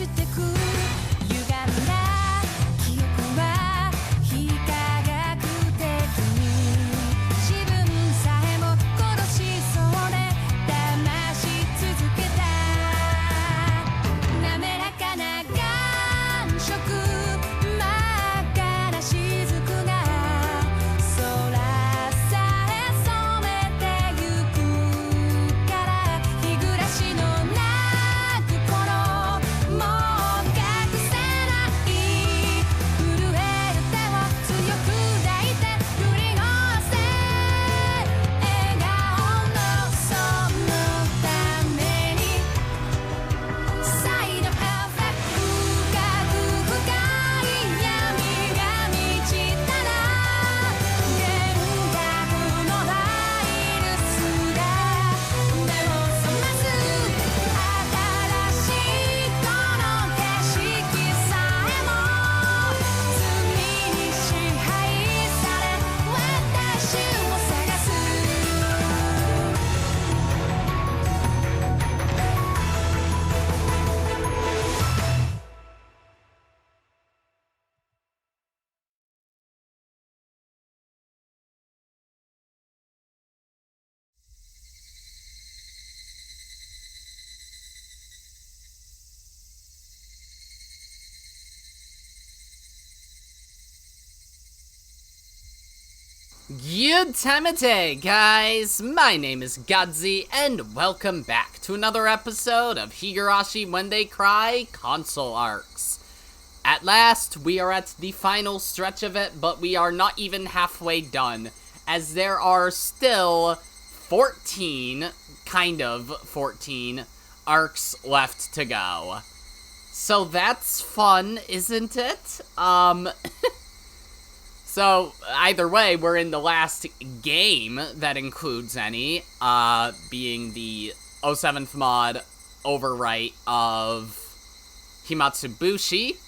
ちてく歪んだ記憶は非科学的に自分さえも殺しそうで騙し続けた滑らかな感触真っ赤な雫が空さえ染めてゆくから日暮らしの泣く頃もう隠せない震える手を強く抱いて振り下ろせ笑顔のそのためにサイドエフェクト深く深い闇が満ちたら幻覚のワイルスが目を覚ます新しいこの景色さえも罪に支配され私を探すGood time of day, guys! My name is Godzi, and welcome back to another episode of Higurashi When They Cry console arcs. At last, we are at the final stretch of it, but we are not even halfway done, as there are still 14 arcs left to go. So that's fun, isn't it? So, either way, we're in the last game that includes any, being the 07th mod overwrite of Himatsubushi.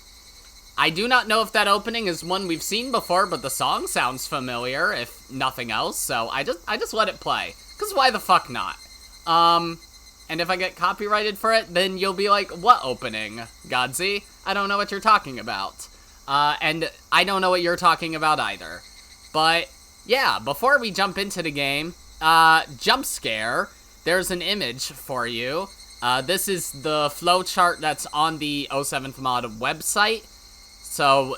I do not know if that opening is one we've seen before, but the song sounds familiar, if nothing else, so I just let it play. Because why the fuck not? And if I get copyrighted for it, then you'll be like, what opening, Godzi? I don't know what you're talking about. And I don't know what you're talking about either. But, yeah, before we jump into the game, jump scare, there's an image for you. This is the flowchart that's on the 07th mod website. So,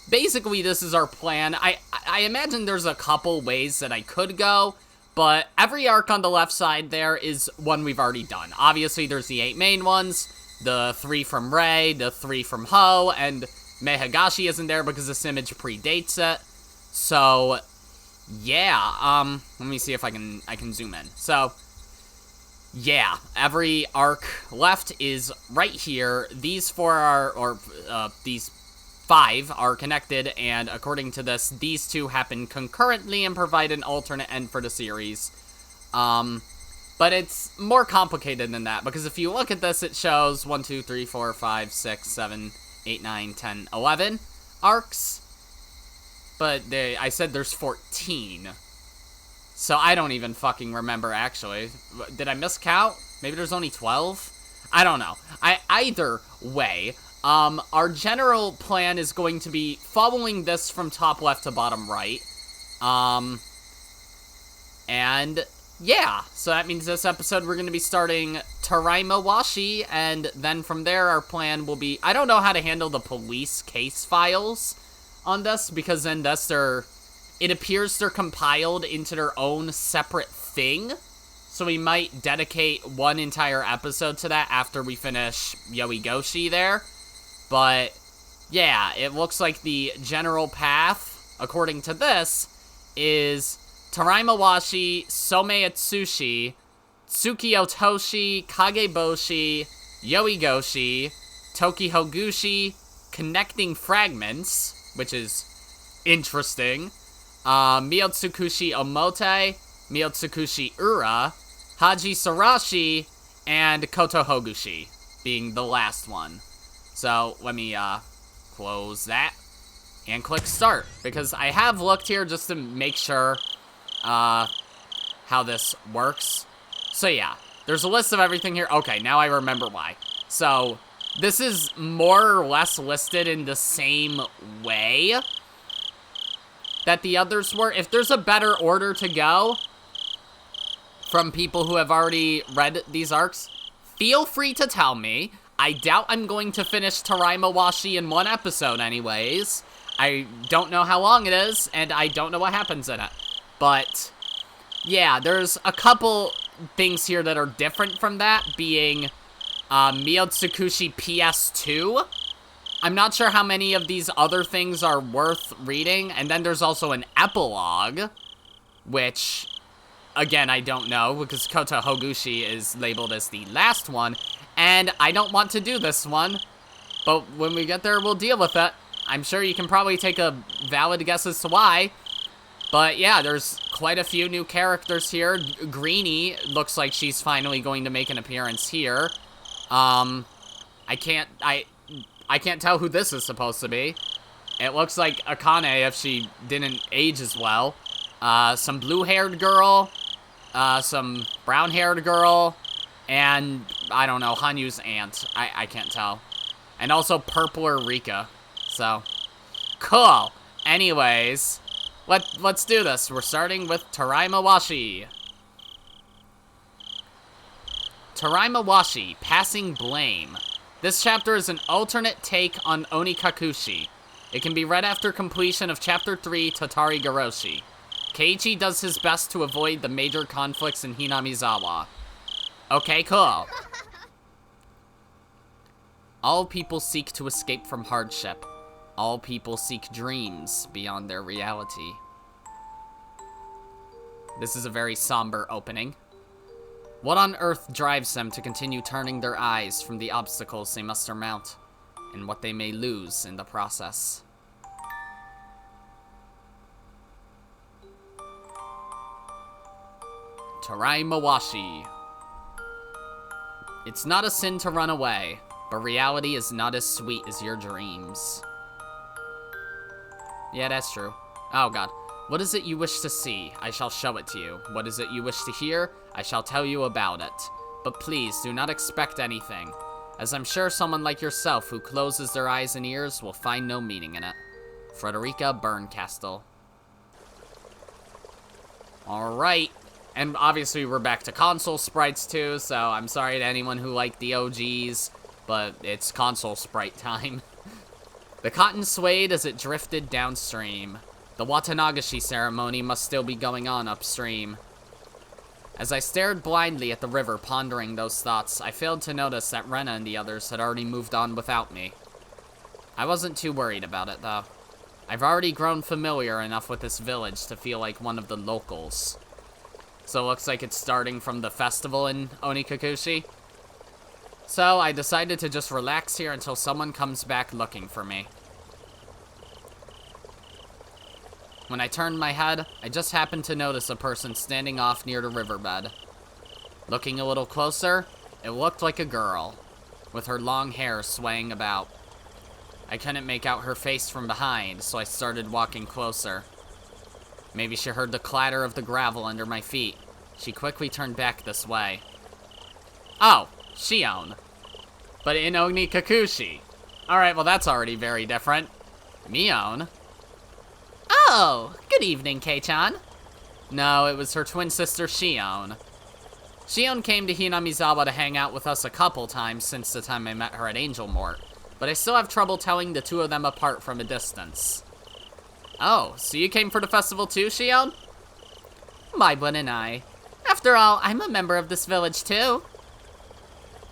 basically, this is our plan. I imagine there's a couple ways that I could go, but every arc on the left side there is one we've already done. Obviously, there's the 8 main ones, the 3 from Rei, the 3 from Ho, and Higurashi isn't there because this image predates it. So, yeah, let me see if I can zoom in. So, yeah, every arc left is right here. These 4 are, these 5 are connected, and according to this, these 2 happen concurrently and provide an alternate end for the series. But it's more complicated than that, because if you look at this, it shows 1, 2, 3, 4, 5, 6, 7, 8, 9, 10, 11 arcs, but I said there's 14, so I don't even fucking remember, actually. Did I miscount? Maybe there's only 12? I don't know. Either way, our general plan is going to be following this from top left to bottom right, and yeah, so that means this episode we're going to be starting Taraimawashi, and then from there our plan will be, I don't know how to handle the police case files on this, because in this it appears they're compiled into their own separate thing, so we might dedicate one entire episode to that after we finish Yoigoshi there, but yeah, it looks like the general path, according to this, is Taraimawashi, Someatsushi, Tsukiotoshi, Kageboshi, Yoigoshi, Tokihogushi, Connecting Fragments, which is interesting, Miyotsukushi Omote, Miyotsukushi Ura, Haji Sarashi, and Kotohogushi being the last one. So, let me, close that and click start, because I have looked here just to make sure how this works. So yeah, there's a list of everything here. Okay, now I remember why. So, this is more or less listed in the same way that the others were. If there's a better order to go from people who have already read these arcs, feel free to tell me. I doubt I'm going to finish Taraimawashi in one episode anyways. I don't know how long it is, and I don't know what happens in it. But, yeah, there's a couple things here that are different from that, being Onikakushi PS2. I'm not sure how many of these other things are worth reading, and then there's also an epilogue, which, again, I don't know, because Kota Hogushi is labeled as the last one, and I don't want to do this one, but when we get there, we'll deal with it. I'm sure you can probably take a valid guess as to why. But yeah, there's quite a few new characters here. Greenie looks like she's finally going to make an appearance here. I can't tell who this is supposed to be. It looks like Akane if she didn't age as well. Some blue-haired girl, some brown-haired girl, and I don't know, Hanyu's aunt. I can't tell. And also Purpler Rika. So, cool. Anyways, let's do this. We're starting with Taraimawashi. Taraimawashi, Passing Blame. This chapter is an alternate take on Onikakushi. It can be read after completion of Chapter 3 Tatari Garoshi. Keiichi does his best to avoid the major conflicts in Hinamizawa. Okay, cool. All people seek to escape from hardship. All people seek dreams beyond their reality. This is a very somber opening. What on earth drives them to continue turning their eyes from the obstacles they must surmount, and what they may lose in the process? Taraimawashi. It's not a sin to run away, but reality is not as sweet as your dreams. Yeah, that's true. Oh god. What is it you wish to see? I shall show it to you. What is it you wish to hear? I shall tell you about it. But please, do not expect anything, as I'm sure someone like yourself who closes their eyes and ears will find no meaning in it. Frederica Berncastle. Alright. And obviously we're back to console sprites too, so I'm sorry to anyone who liked the OGs, but it's console sprite time. The cotton swayed as it drifted downstream. The Watanagashi ceremony must still be going on upstream. As I stared blindly at the river pondering those thoughts, I failed to notice that Rena and the others had already moved on without me. I wasn't too worried about it, though. I've already grown familiar enough with this village to feel like one of the locals. So it looks like it's starting from the festival in Onikakushi. So I decided to just relax here until someone comes back looking for me. When I turned my head, I just happened to notice a person standing off near the riverbed. Looking a little closer, it looked like a girl, with her long hair swaying about. I couldn't make out her face from behind, so I started walking closer. Maybe she heard the clatter of the gravel under my feet. She quickly turned back this way. Oh, Shion. But in Onikakushi. Alright, well that's already very different. Mion. Oh, good evening, Kei-chan. No, it was her twin sister, Shion. Shion came to Hinamizawa to hang out with us a couple times since the time I met her at Angel Mort, but I still have trouble telling the two of them apart from a distance. Oh, so you came for the festival too, Shion? Why wouldn't I? After all, I'm a member of this village too.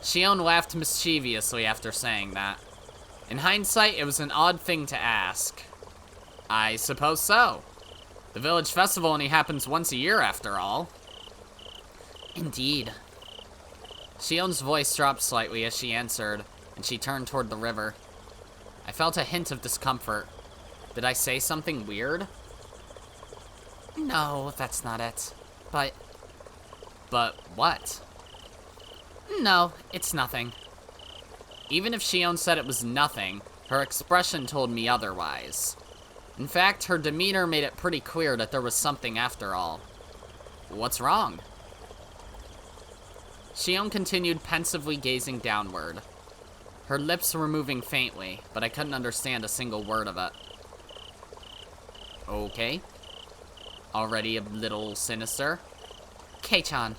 Shion laughed mischievously after saying that. In hindsight, it was an odd thing to ask. I suppose so. The village festival only happens once a year, after all. Indeed. Shion's voice dropped slightly as she answered, and she turned toward the river. I felt a hint of discomfort. Did I say something weird? No, that's not it. But what? No, it's nothing. Even if Shion said it was nothing, her expression told me otherwise. In fact, her demeanor made it pretty clear that there was something after all. What's wrong? Shion continued pensively gazing downward. Her lips were moving faintly, but I couldn't understand a single word of it. Okay. Already a little sinister. Kei-chan.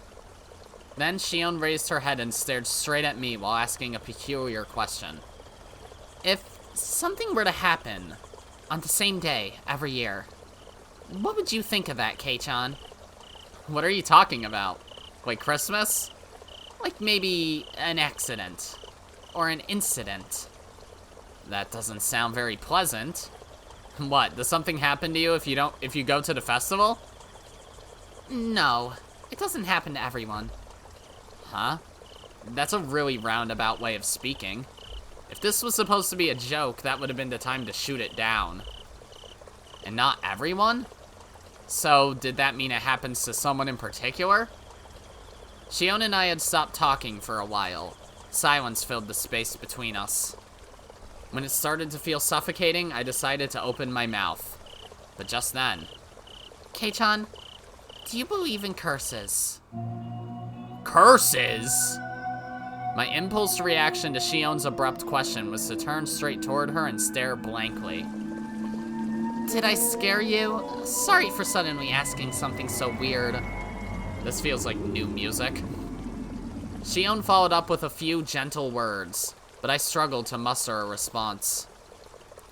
Then Shion raised her head and stared straight at me while asking a peculiar question. If something were to happen on the same day every year, what would you think of that, Kei-chan? What are you talking about? Like Christmas? Like maybe an accident. Or an incident. That doesn't sound very pleasant. What, does something happen to you if you go to the festival? No, it doesn't happen to everyone. Huh? That's a really roundabout way of speaking. If this was supposed to be a joke, that would have been the time to shoot it down. And not everyone? So, did that mean it happens to someone in particular? Shion and I had stopped talking for a while. Silence filled the space between us. When it started to feel suffocating, I decided to open my mouth. But just then... Kei-chan, do you believe in curses? Curses? My impulse reaction to Shion's abrupt question was to turn straight toward her and stare blankly. Did I scare you? Sorry for suddenly asking something so weird. This feels like new music. Shion followed up with a few gentle words, but I struggled to muster a response.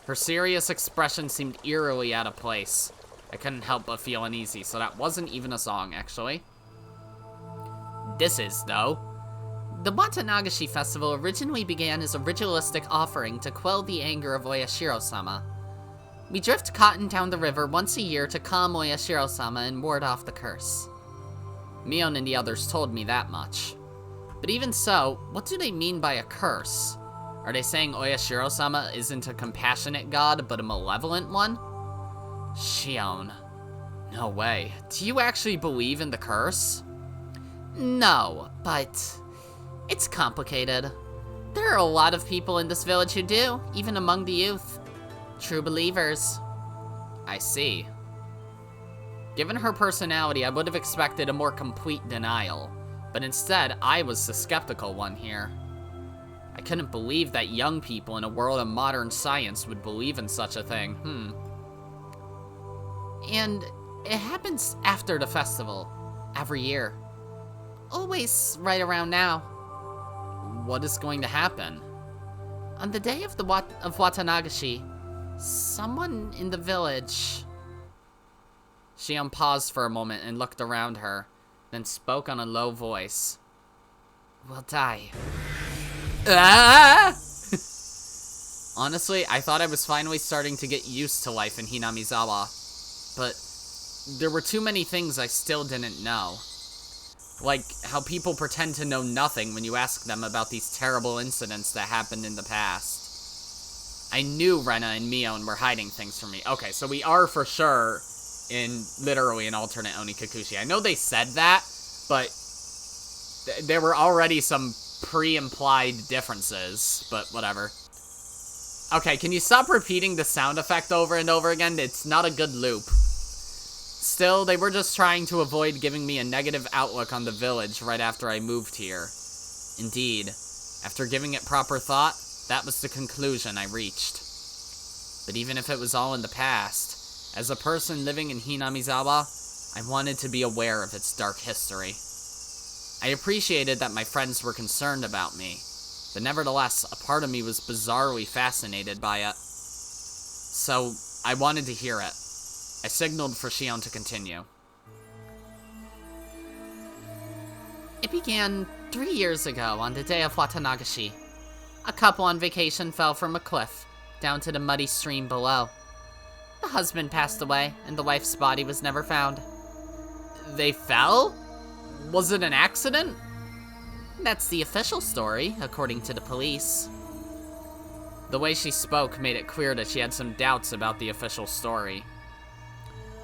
Her serious expression seemed eerily out of place. I couldn't help but feel uneasy, so that wasn't even a song, actually. This is, though. The Watanagashi festival originally began as a ritualistic offering to quell the anger of Oyashiro-sama. We drift cotton down the river once a year to calm Oyashiro-sama and ward off the curse. Mion and the others told me that much. But even so, what do they mean by a curse? Are they saying Oyashiro-sama isn't a compassionate god, but a malevolent one? Shion. No way. Do you actually believe in the curse? No, but... it's complicated. There are a lot of people in this village who do, even among the youth. True believers. I see. Given her personality, I would have expected a more complete denial, but instead, I was the skeptical one here. I couldn't believe that young people in a world of modern science would believe in such a thing. And it happens after the festival, every year. Always right around now. What is going to happen? On the day of Watanagashi, someone in the village... Shion paused for a moment and looked around her, then spoke on a low voice. Will die. Ah! Honestly, I thought I was finally starting to get used to life in Hinamizawa, but there were too many things I still didn't know. Like how people pretend to know nothing when you ask them about these terrible incidents that happened in the past. I knew Rena and Mion were hiding things from me. Okay, so we are for sure in literally an alternate Onikakushi. I know they said that, but there were already some pre-implied differences, but whatever. Okay, can you stop repeating the sound effect over and over again? It's not a good loop. Still, they were just trying to avoid giving me a negative outlook on the village right after I moved here. Indeed, after giving it proper thought, that was the conclusion I reached. But even if it was all in the past, as a person living in Hinamizawa, I wanted to be aware of its dark history. I appreciated that my friends were concerned about me, but nevertheless, a part of me was bizarrely fascinated by it. So, I wanted to hear it. I signaled for Shion to continue. It began 3 years ago on the day of Watanagashi. A couple on vacation fell from a cliff down to the muddy stream below. The husband passed away, and the wife's body was never found. They fell? Was it an accident? That's the official story, according to the police. The way she spoke made it clear that she had some doubts about the official story.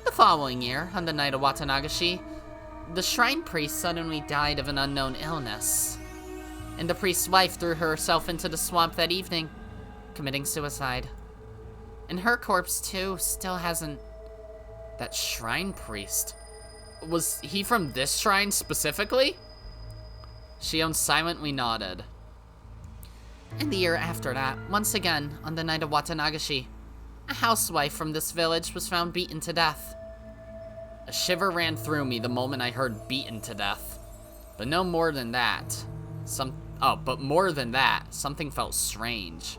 The following year, on the night of Watanagashi, the shrine priest suddenly died of an unknown illness. And the priest's wife threw herself into the swamp that evening, committing suicide. And her corpse, too, still hasn't... That shrine priest... Was he from this shrine specifically? Shion silently nodded. And the year after that, once again, on the night of Watanagashi, a housewife from this village was found beaten to death. A shiver ran through me the moment I heard beaten to death. But no more than that. More than that, something felt strange.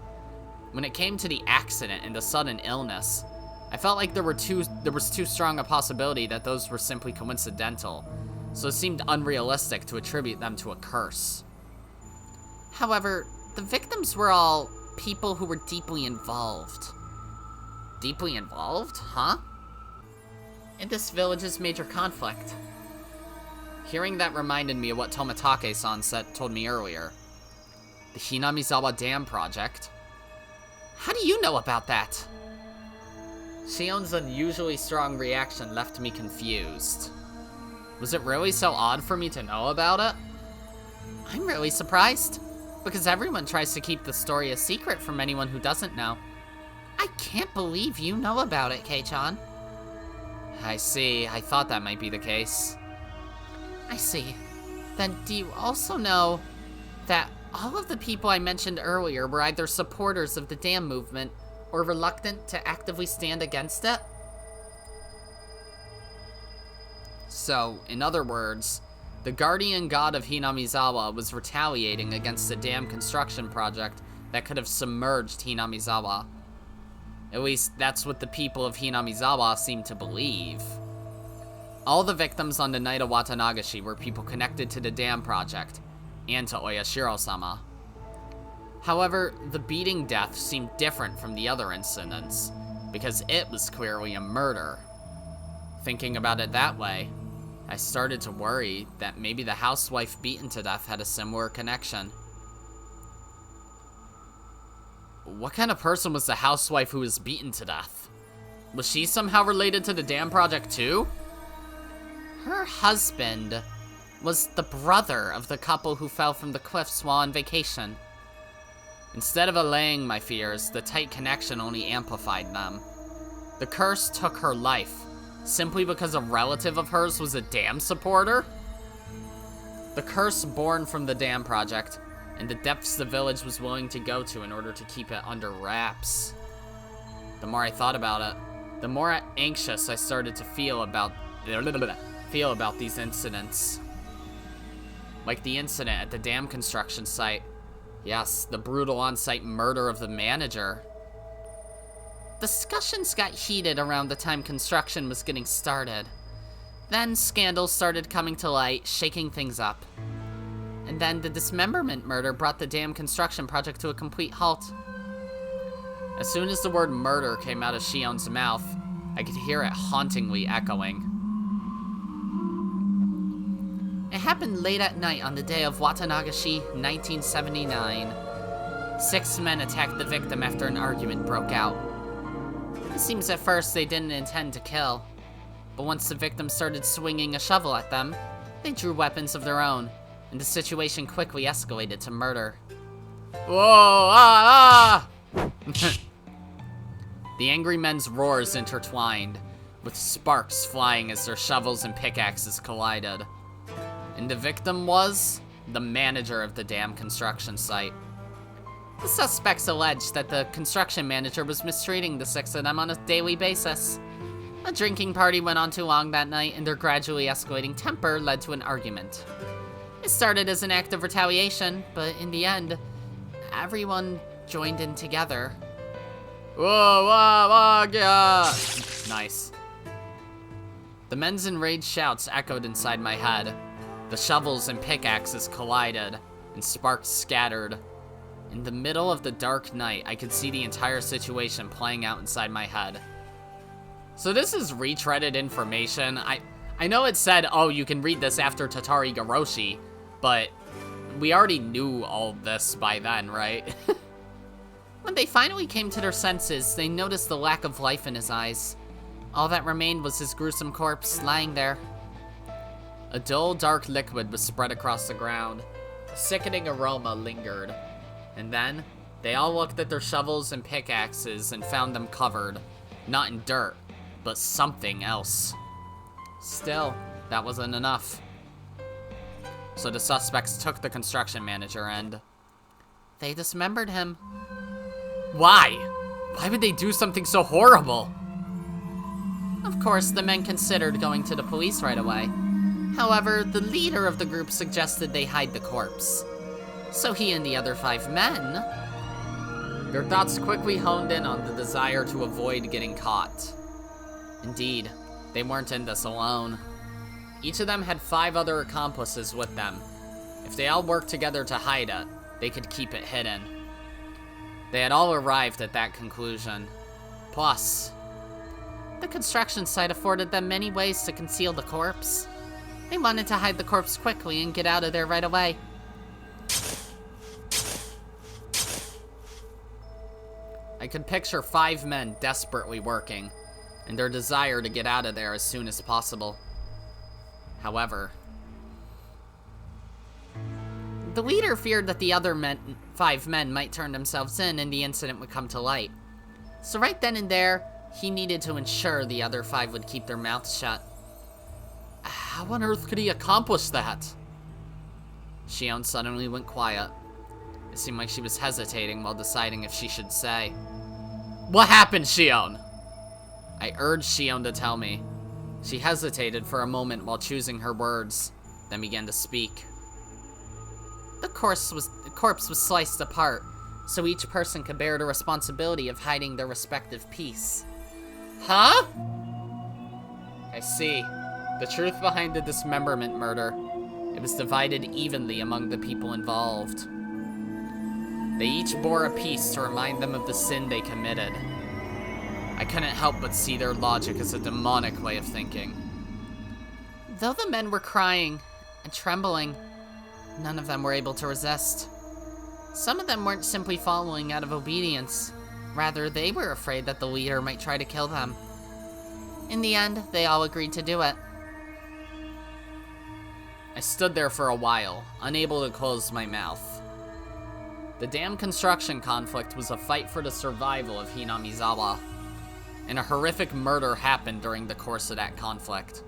When it came to the accident and the sudden illness, I felt like there was too strong a possibility that those were simply coincidental, so it seemed unrealistic to attribute them to a curse. However, the victims were all people who were deeply involved. Deeply involved? Huh? In this village's major conflict. Hearing that reminded me of what Tomitake-san told me earlier. The Hinamizawa Dam project. How do you know about that? Shion's unusually strong reaction left me confused. Was it really so odd for me to know about it? I'm really surprised, because everyone tries to keep the story a secret from anyone who doesn't know. I can't believe you know about it, Kei-chan. I see. I thought that might be the case. I see. Then do you also know that all of the people I mentioned earlier were either supporters of the dam movement or reluctant to actively stand against it? So, in other words, the guardian god of Hinamizawa was retaliating against the dam construction project that could have submerged Hinamizawa. At least, that's what the people of Hinamizawa seem to believe. All the victims on the night of Watanagashi were people connected to the dam project, and to Oyashiro-sama. However, the beating death seemed different from the other incidents, because it was clearly a murder. Thinking about it that way, I started to worry that maybe the housewife beaten to death had a similar connection. What kind of person was the housewife who was beaten to death? Was she somehow related to the dam project too? Her husband was the brother of the couple who fell from the cliffs while on vacation. Instead of allaying my fears, the tight connection only amplified them. The curse took her life, simply because a relative of hers was a dam supporter? The curse born from the dam project, and the depths the village was willing to go to in order to keep it under wraps. The more I thought about it, the more anxious I started to feel about these incidents. Like the incident at the dam construction site. Yes, the brutal on-site murder of the manager. Discussions got heated around the time construction was getting started. Then scandals started coming to light, shaking things up. And then the dismemberment murder brought the dam construction project to a complete halt. As soon as the word murder came out of Shion's mouth, I could hear it hauntingly echoing. It happened late at night on the day of Watanagashi, 1979. 6 men attacked the victim after an argument broke out. It seems at first they didn't intend to kill, but once the victim started swinging a shovel at them, they drew weapons of their own, and the situation quickly escalated to murder. Whoa, The angry men's roars intertwined, with sparks flying as their shovels and pickaxes collided. And the victim was the manager of the dam construction site. The suspects alleged that the construction manager was mistreating the 6 of them on a daily basis. A drinking party went on too long that night, and their gradually escalating temper led to an argument. It started as an act of retaliation, but in the end, everyone joined in together. Whoa, whoa, whoa, yeah! Nice. The men's enraged shouts echoed inside my head. The shovels and pickaxes collided, and sparks scattered. In the middle of the dark night, I could see the entire situation playing out inside my head. So this is retreaded information. I know it said, oh, you can read this after Tatari Garoshi, but we already knew all this by then, right? When they finally came to their senses, they noticed the lack of life in his eyes. All that remained was his gruesome corpse lying there. A dull, dark liquid was spread across the ground. A sickening aroma lingered. And then, they all looked at their shovels and pickaxes and found them covered. Not in dirt, but something else. Still, that wasn't enough. So the suspects took the construction manager and... They dismembered him. Why? Why would they do something so horrible? Of course, the men considered going to the police right away. However, the leader of the group suggested they hide the corpse. So he and the other 5 men... Their thoughts quickly honed in on the desire to avoid getting caught. Indeed, they weren't in this alone. Each of them had 5 other accomplices with them. If they all worked together to hide it, they could keep it hidden. They had all arrived at that conclusion. Plus, the construction site afforded them many ways to conceal the corpse. They wanted to hide the corpse quickly and get out of there right away. I could picture 5 men desperately working, and their desire to get out of there as soon as possible. However, the leader feared that the other 5 men might turn themselves in and the incident would come to light. So right then and there, he needed to ensure the other 5 would keep their mouths shut. How on earth could he accomplish that? Shion suddenly went quiet. It seemed like she was hesitating while deciding if she should say. What happened, Shion? I urged Shion to tell me. She hesitated for a moment while choosing her words, then began to speak. The corpse was sliced apart, so each person could bear the responsibility of hiding their respective piece. Huh? I see. The truth behind the dismemberment murder. It was divided evenly among the people involved. They each bore a piece to remind them of the sin they committed. I couldn't help but see their logic as a demonic way of thinking. Though the men were crying and trembling, none of them were able to resist. Some of them weren't simply following out of obedience. Rather, they were afraid that the leader might try to kill them. In the end, they all agreed to do it. I stood there for a while, unable to close my mouth. The damn construction conflict was a fight for the survival of Hinamizawa, and a horrific murder happened during the course of that conflict.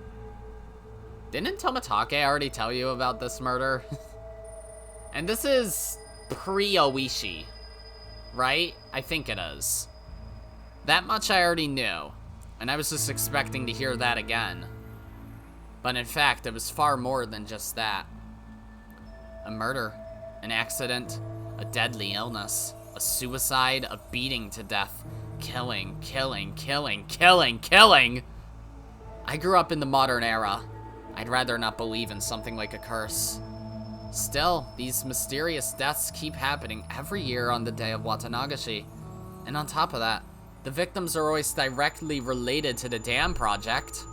Didn't Tomitake already tell you about this murder? And this is pre-Oishi, right? I think it is. That much I already knew, and I was just expecting to hear that again. But in fact, it was far more than just that. A murder, an accident, a deadly illness, a suicide, a beating to death, killing. I grew up in the modern era. I'd rather not believe in something like a curse. Still, these mysterious deaths keep happening every year on the day of Watanagashi. And on top of that, the victims are always directly related to the dam project.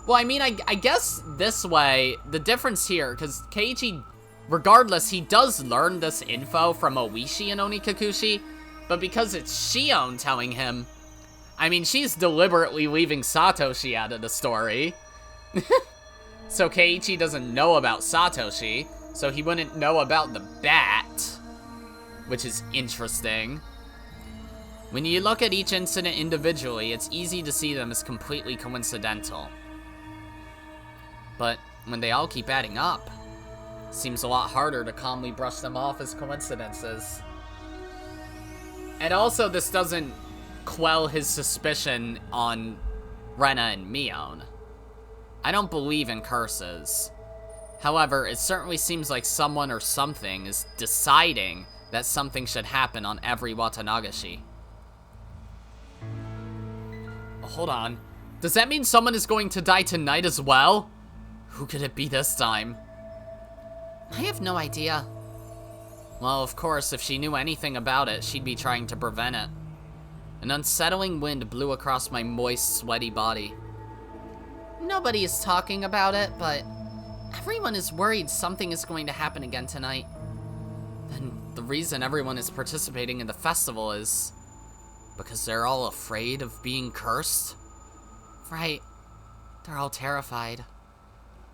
Well, I mean, I guess this way, the difference here, because Keiichi, regardless, he does learn this info from Oishi and Onikakushi, but because it's Shion telling him, I mean, she's deliberately leaving Satoshi out of the story. So Keiichi doesn't know about Satoshi, so he wouldn't know about the bat, which is interesting. When you look at each incident individually, it's easy to see them as completely coincidental. But when they all keep adding up, it seems a lot harder to calmly brush them off as coincidences. And also, this doesn't quell his suspicion on Rena and Mion. I don't believe in curses. However, it certainly seems like someone or something is deciding that something should happen on every Watanagashi. Hold on. Does that mean someone is going to die tonight as well? Who could it be this time? I have no idea. Well, of course, if she knew anything about it, she'd be trying to prevent it. An unsettling wind blew across my moist, sweaty body. Nobody is talking about it, but everyone is worried something is going to happen again tonight. Then the reason everyone is participating in the festival is because they're all afraid of being cursed? Right. They're all terrified.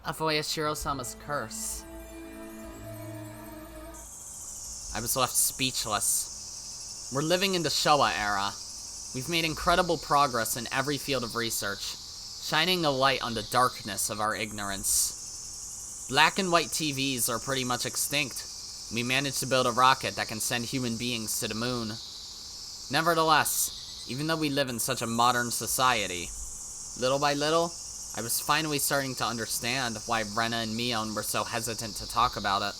Of Oyashiro-sama's curse. I was left speechless. We're living in the Showa era. We've made incredible progress in every field of research, shining a light on the darkness of our ignorance. Black and white TVs are pretty much extinct. We managed to build a rocket that can send human beings to the moon. Nevertheless, even though we live in such a modern society, little by little, I was finally starting to understand why Rena and Mion were so hesitant to talk about it.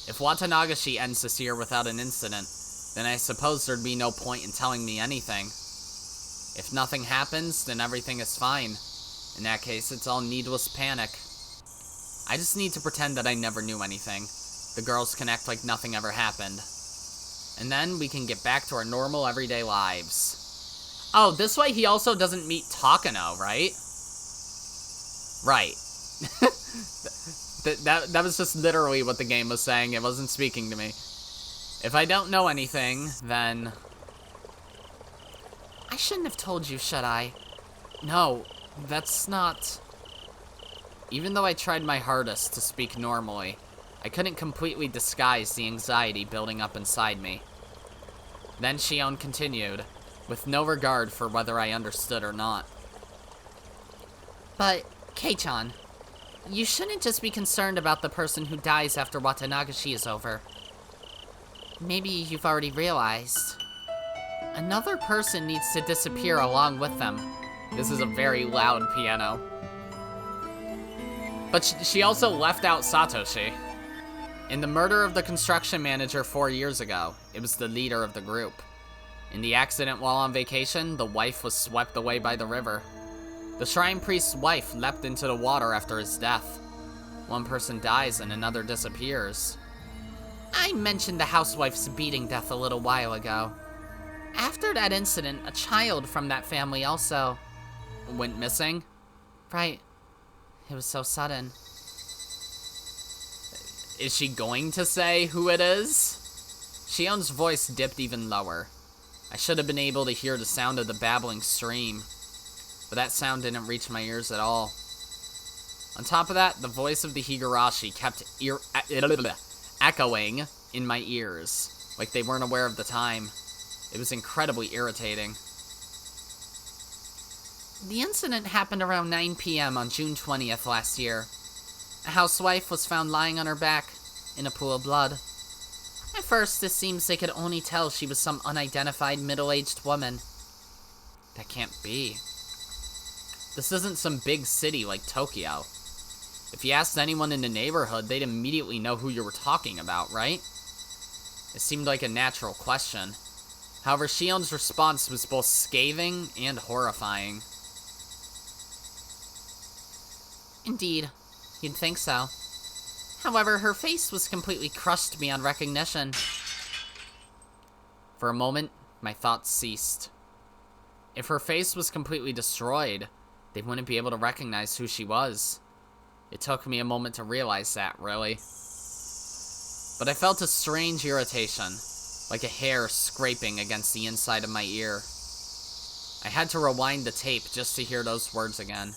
If Watanagashi ends this year without an incident, then I suppose there'd be no point in telling me anything. If nothing happens, then everything is fine. In that case, it's all needless panic. I just need to pretend that I never knew anything. The girls can act like nothing ever happened. And then we can get back to our normal everyday lives. Oh, this way he also doesn't meet Takano, right? Right. That was just literally what the game was saying. It wasn't speaking to me. If I don't know anything, then... I shouldn't have told you, should I? No, that's not... Even though I tried my hardest to speak normally, I couldn't completely disguise the anxiety building up inside me. Then Shion continued, with no regard for whether I understood or not. But, Kei-chan, you shouldn't just be concerned about the person who dies after Watanagashi is over. Maybe you've already realized. Another person needs to disappear along with them. This is a very loud piano. But she also left out Satoshi. In the murder of the construction manager 4 years ago, it was the leader of the group. In the accident while on vacation, the wife was swept away by the river. The shrine priest's wife leapt into the water after his death. One person dies and another disappears. I mentioned the housewife's beating death a little while ago. After that incident, a child from that family also... went missing? Right. It was so sudden. Is she going to say who it is? Shion's voice dipped even lower. I should have been able to hear the sound of the babbling stream, but that sound didn't reach my ears at all. On top of that, the voice of the Higurashi kept echoing in my ears, like they weren't aware of the time. It was incredibly irritating. The incident happened around 9 p.m. on June 20th last year. A housewife was found lying on her back in a pool of blood. At first, it seems they could only tell she was some unidentified middle-aged woman. That can't be. This isn't some big city like Tokyo. If you asked anyone in the neighborhood, they'd immediately know who you were talking about, right? It seemed like a natural question. However, Shion's response was both scathing and horrifying. Indeed, you'd think so. However, her face was completely crushed beyond recognition. For a moment, my thoughts ceased. If her face was completely destroyed, they wouldn't be able to recognize who she was. It took me a moment to realize that, really. But I felt a strange irritation, like a hair scraping against the inside of my ear. I had to rewind the tape just to hear those words again.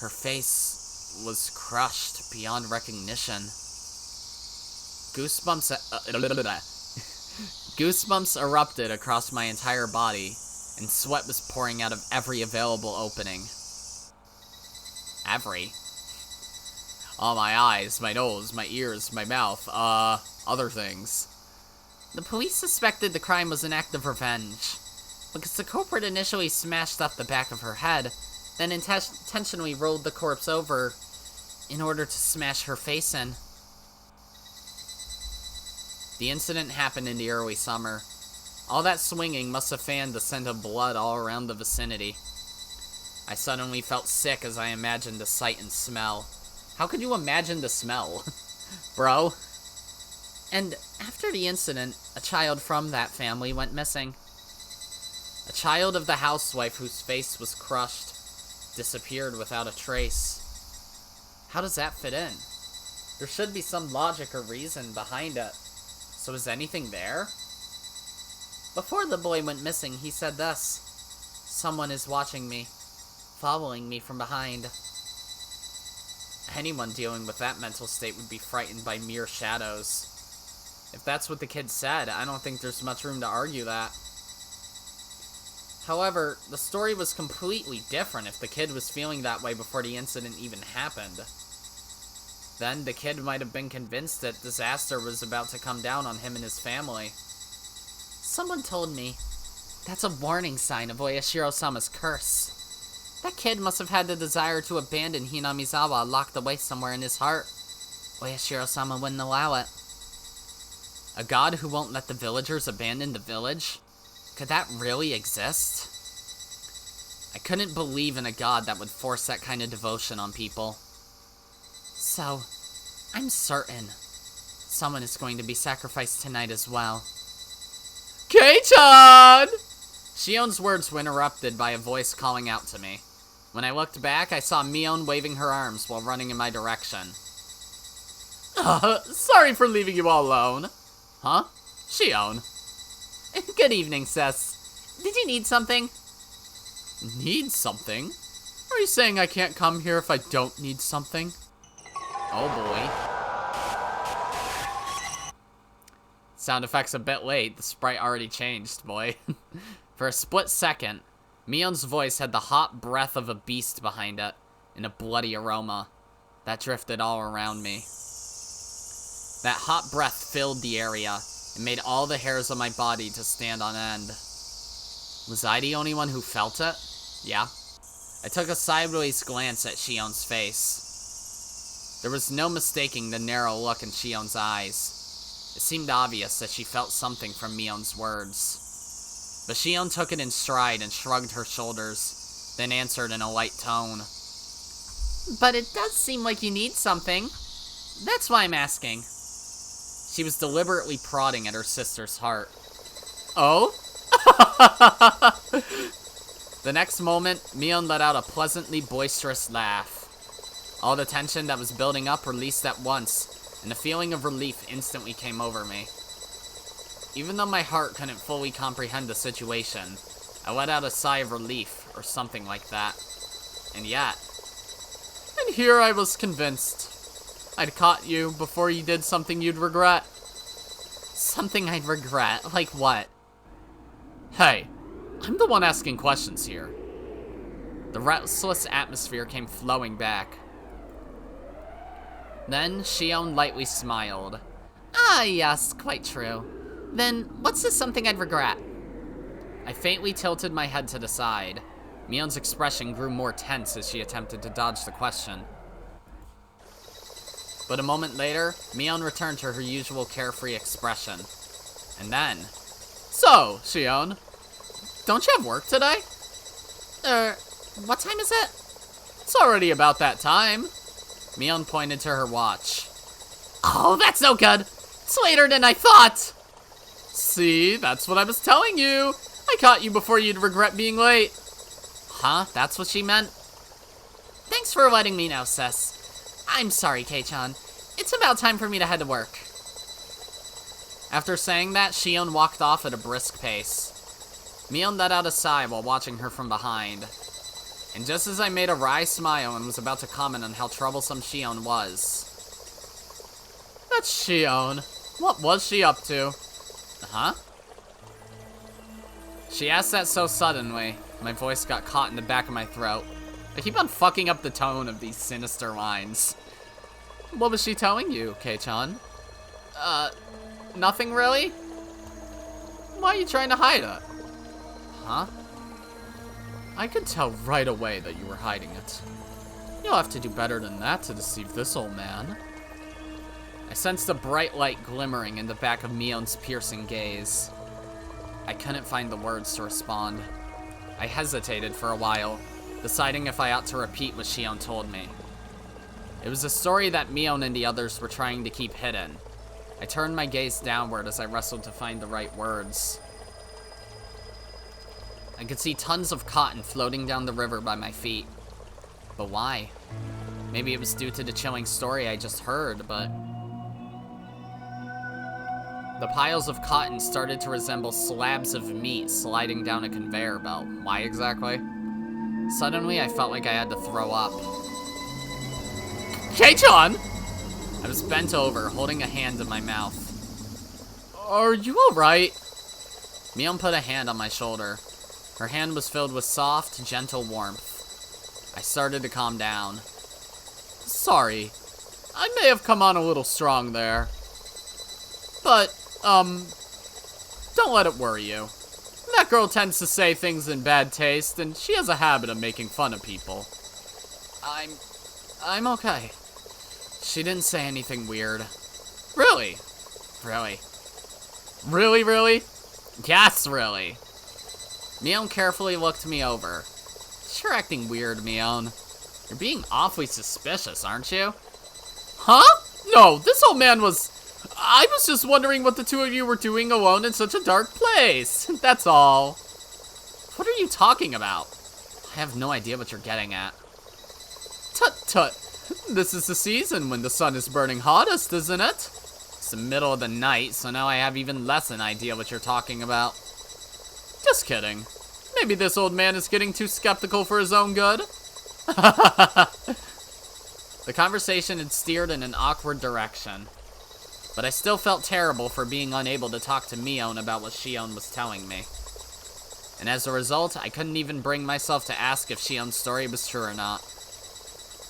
Her face was crushed beyond recognition. Goosebumps erupted across my entire body, and sweat was pouring out of every available opening. Every? Oh, my eyes, my nose, my ears, my mouth, other things. The police suspected the crime was an act of revenge, because the culprit initially smashed up the back of her head, then intentionally rolled the corpse over in order to smash her face in. The incident happened in the early summer. All that swinging must have fanned the scent of blood all around the vicinity. I suddenly felt sick as I imagined the sight and smell. How could you imagine the smell? Bro? And after the incident, a child from that family went missing. A child of the housewife whose face was crushed disappeared without a trace. How does that fit in? There should be some logic or reason behind it. So is anything there? Before the boy went missing, he said this: "Someone is watching me, following me from behind." Anyone dealing with that mental state would be frightened by mere shadows. If that's what the kid said, I don't think there's much room to argue that. However, the story was completely different if the kid was feeling that way before the incident even happened. Then the kid might have been convinced that disaster was about to come down on him and his family. Someone told me that's a warning sign of Oyashiro-sama's curse. That kid must have had the desire to abandon Hinamizawa locked away somewhere in his heart. Oyashiro-sama wouldn't allow it. A god who won't let the villagers abandon the village? Could that really exist? I couldn't believe in a god that would force that kind of devotion on people. So, I'm certain someone is going to be sacrificed tonight as well. Kei-chan! Shion's words were interrupted by a voice calling out to me. When I looked back, I saw Mion waving her arms while running in my direction. Sorry for leaving you all alone. Huh? Shion. Good evening, sis. Did you need something? Need something? Are you saying I can't come here if I don't need something? Oh boy. Sound effects a bit late. The sprite already changed, boy. For a split second, Mion's voice had the hot breath of a beast behind it, and a bloody aroma that drifted all around me. That hot breath filled the area and made all the hairs on my body to stand on end. Was I the only one who felt it? Yeah. I took a sideways glance at Shion's face. There was no mistaking the narrow look in Shion's eyes. It seemed obvious that she felt something from Mion's words. But Shion took it in stride and shrugged her shoulders, then answered in a light tone. But it does seem like you need something. That's why I'm asking. She was deliberately prodding at her sister's heart. Oh? The next moment, Mion let out a pleasantly boisterous laugh. All the tension that was building up released at once, and a feeling of relief instantly came over me. Even though my heart couldn't fully comprehend the situation, I let out a sigh of relief, or something like that. And yet... And here I was convinced. I'd caught you before you did something you'd regret. Something I'd regret? Like what? Hey, I'm the one asking questions here. The restless atmosphere came flowing back. Then Shion lightly smiled. Ah, yes, quite true. Then, what's this something I'd regret? I faintly tilted my head to the side. Mion's expression grew more tense as she attempted to dodge the question. But a moment later, Mion returned to her usual carefree expression. And then... So, Shion, don't you have work today? What time is it? It's already about that time. Mion pointed to her watch. Oh, that's no good. It's later than I thought. See, that's what I was telling you. I caught you before you'd regret being late. Huh? That's what she meant? Thanks for letting me know, sis. I'm sorry, Kei-chan. It's about time for me to head to work. After saying that, Shion walked off at a brisk pace. Mion let out a sigh while watching her from behind. And just as I made a wry smile and was about to comment on how troublesome Shion was... That's Shion. What was she up to? Huh? She asked that so suddenly, my voice got caught in the back of my throat. I keep on fucking up the tone of these sinister lines. What was she telling you, Kei-chan? Nothing really? Why are you trying to hide it? Huh? I could tell right away that you were hiding it. You'll have to do better than that to deceive this old man. I sensed a bright light glimmering in the back of Mion's piercing gaze. I couldn't find the words to respond. I hesitated for a while, deciding if I ought to repeat what Shion told me. It was a story that Mion and the others were trying to keep hidden. I turned my gaze downward as I wrestled to find the right words. I could see tons of cotton floating down the river by my feet. But why? Maybe it was due to the chilling story I just heard, but... The piles of cotton started to resemble slabs of meat sliding down a conveyor belt. Why exactly? Suddenly, I felt like I had to throw up. Kei-chan! I was bent over, holding a hand in my mouth. Are you alright? Mion put a hand on my shoulder. Her hand was filled with soft, gentle warmth. I started to calm down. Sorry. I may have come on a little strong there. But, don't let it worry you. That girl tends to say things in bad taste, and she has a habit of making fun of people. I'm okay. She didn't say anything weird. Really? Really? Really, really? Yes, really. Mion carefully looked me over. You're acting weird, Mion. You're being awfully suspicious, aren't you? Huh? No, this old man was... I was just wondering what the two of you were doing alone in such a dark place. That's all. What are you talking about? I have no idea what you're getting at. Tut tut. This is the season when the sun is burning hottest, isn't it? It's the middle of the night, so now I have even less an idea what you're talking about. Just kidding. Maybe this old man is getting too skeptical for his own good. The conversation had steered in an awkward direction. But I still felt terrible for being unable to talk to Mion about what Shion was telling me. And as a result, I couldn't even bring myself to ask if Shion's story was true or not.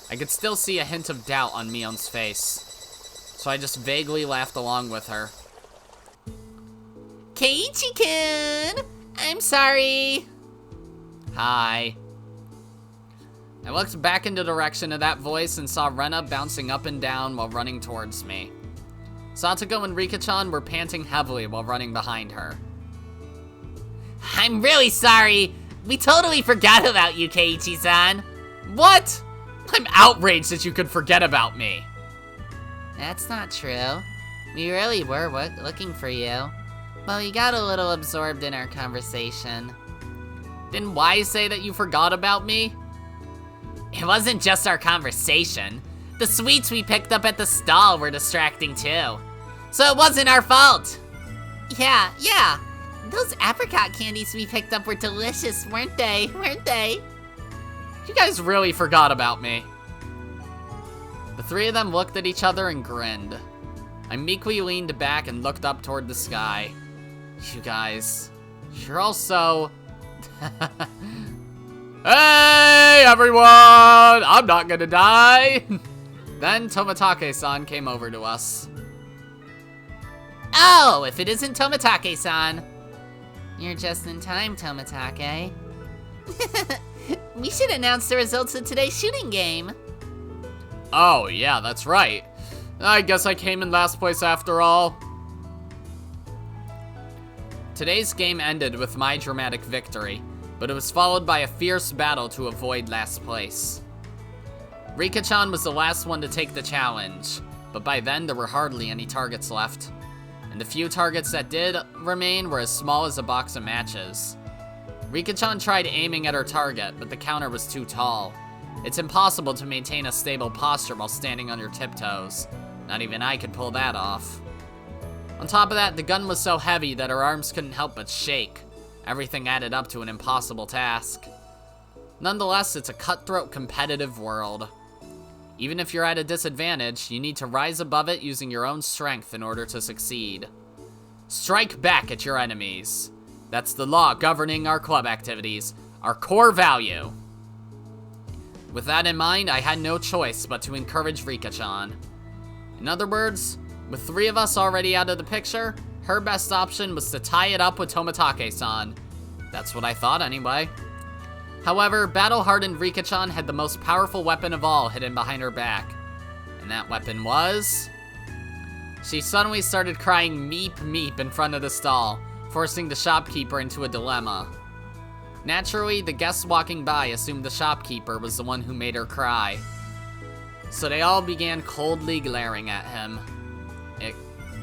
I could still see a hint of doubt on Mion's face, so I just vaguely laughed along with her. Keiichi-kun! I'm sorry! Hi. I looked back in the direction of that voice and saw Rena bouncing up and down while running towards me. Satoko and Rika-chan were panting heavily while running behind her. I'm really sorry! We totally forgot about you, Keiichi-san! What? I'm outraged that you could forget about me! That's not true. We really were looking for you. But we got a little absorbed in our conversation. Then why say that you forgot about me? It wasn't just our conversation. The sweets we picked up at the stall were distracting too. So it wasn't our fault. Yeah. Those apricot candies we picked up were delicious, weren't they? You guys really forgot about me. The three of them looked at each other and grinned. I meekly leaned back and looked up toward the sky. You guys, you're all so... Hey, everyone! I'm not gonna die! Then Tomitake-san came over to us. Oh, if it isn't Tomitake-san. You're just in time, Tomitake. We should announce the results of today's shooting game. Oh, yeah, that's right. I guess I came in last place after all. Today's game ended with my dramatic victory, but it was followed by a fierce battle to avoid last place. Rika-chan was the last one to take the challenge, but by then there were hardly any targets left. And the few targets that did remain were as small as a box of matches. Rika-chan tried aiming at her target, but the counter was too tall. It's impossible to maintain a stable posture while standing on your tiptoes. Not even I could pull that off. On top of that, the gun was so heavy that her arms couldn't help but shake. Everything added up to an impossible task. Nonetheless, it's a cutthroat competitive world. Even if you're at a disadvantage, you need to rise above it using your own strength in order to succeed. Strike back at your enemies. That's the law governing our club activities, our core value. With that in mind, I had no choice but to encourage Rika-chan. In other words, with three of us already out of the picture, her best option was to tie it up with Tomitake-san. That's what I thought anyway. However, battle-hardened Rika-chan had the most powerful weapon of all hidden behind her back. And that weapon was... She suddenly started crying meep meep in front of the stall, forcing the shopkeeper into a dilemma. Naturally, the guests walking by assumed the shopkeeper was the one who made her cry. So they all began coldly glaring at him. It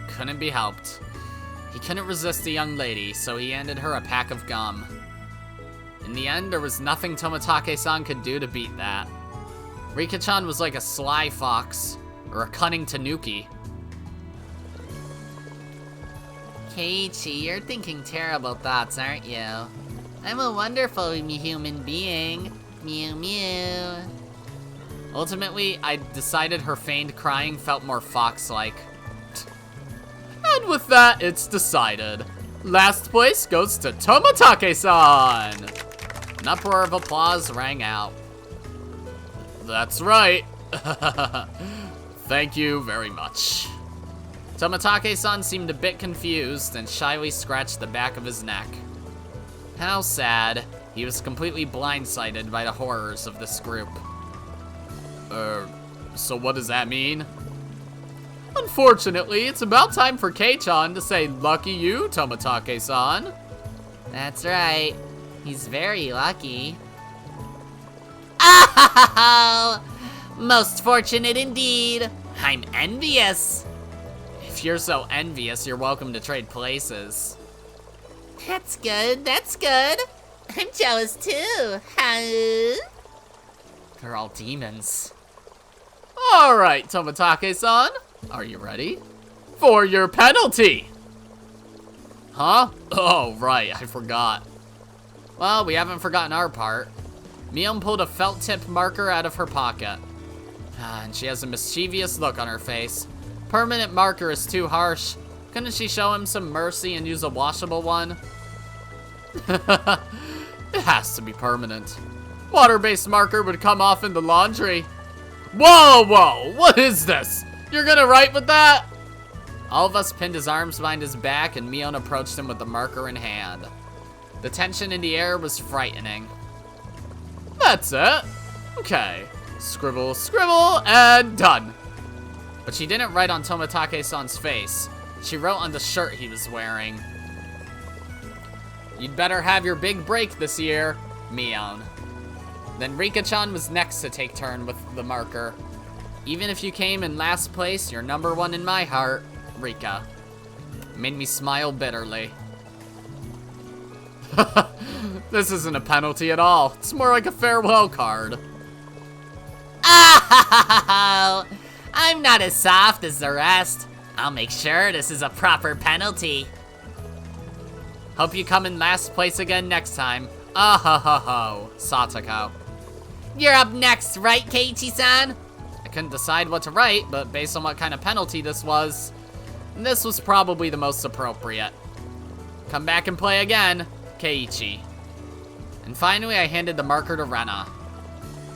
couldn't be helped. He couldn't resist the young lady, so he handed her a pack of gum. In the end, there was nothing Tomitake-san could do to beat that. Rika-chan was like a sly fox, or a cunning tanuki. Keiichi, you're thinking terrible thoughts, aren't you? I'm a wonderful human being. Mew mew. Ultimately, I decided her feigned crying felt more fox-like. And with that, it's decided. Last place goes to Tomitake-san! An uproar of applause rang out. That's right. thank you very much. Tomitake-san seemed a bit confused and shyly scratched the back of his neck. How sad. He was completely blindsided by the horrors of this group. So what does that mean? Unfortunately, it's about time for Kei-chan to say, "Lucky you, Tomitake-san." That's right. He's very lucky. Oh, most fortunate indeed. I'm envious. If you're so envious, you're welcome to trade places. That's good, that's good. I'm jealous too, huh? They're all demons. Alright, Tomitake-san. Are you ready? For your penalty! Huh? Oh, right, I forgot. Well, we haven't forgotten our part. Mion pulled a felt-tip marker out of her pocket. And she has a mischievous look on her face. Permanent marker is too harsh. Couldn't she show him some mercy and use a washable one? It has to be permanent. Water-based marker would come off in the laundry. Whoa, what is this? You're gonna write with that? All of us pinned his arms behind his back and Mion approached him with the marker in hand. The tension in the air was frightening. That's it. Okay. Scribble, scribble, and done. But she didn't write on Tomitake-san's face. She wrote on the shirt he was wearing. You'd better have your big break this year, Mion. Then Rika-chan was next to take turn with the marker. Even if you came in last place, you're number one in my heart, Rika. Made me smile bitterly. This isn't a penalty at all. It's more like a farewell card. Oh, I'm not as soft as the rest. I'll make sure this is a proper penalty. Hope you come in last place again next time. Ah ho ho ho, Satoko. You're up next, right, Keiichi-san? I couldn't decide what to write, but based on what kind of penalty this was probably the most appropriate. Come back and play again, Keiichi. And finally, I handed the marker to Rena.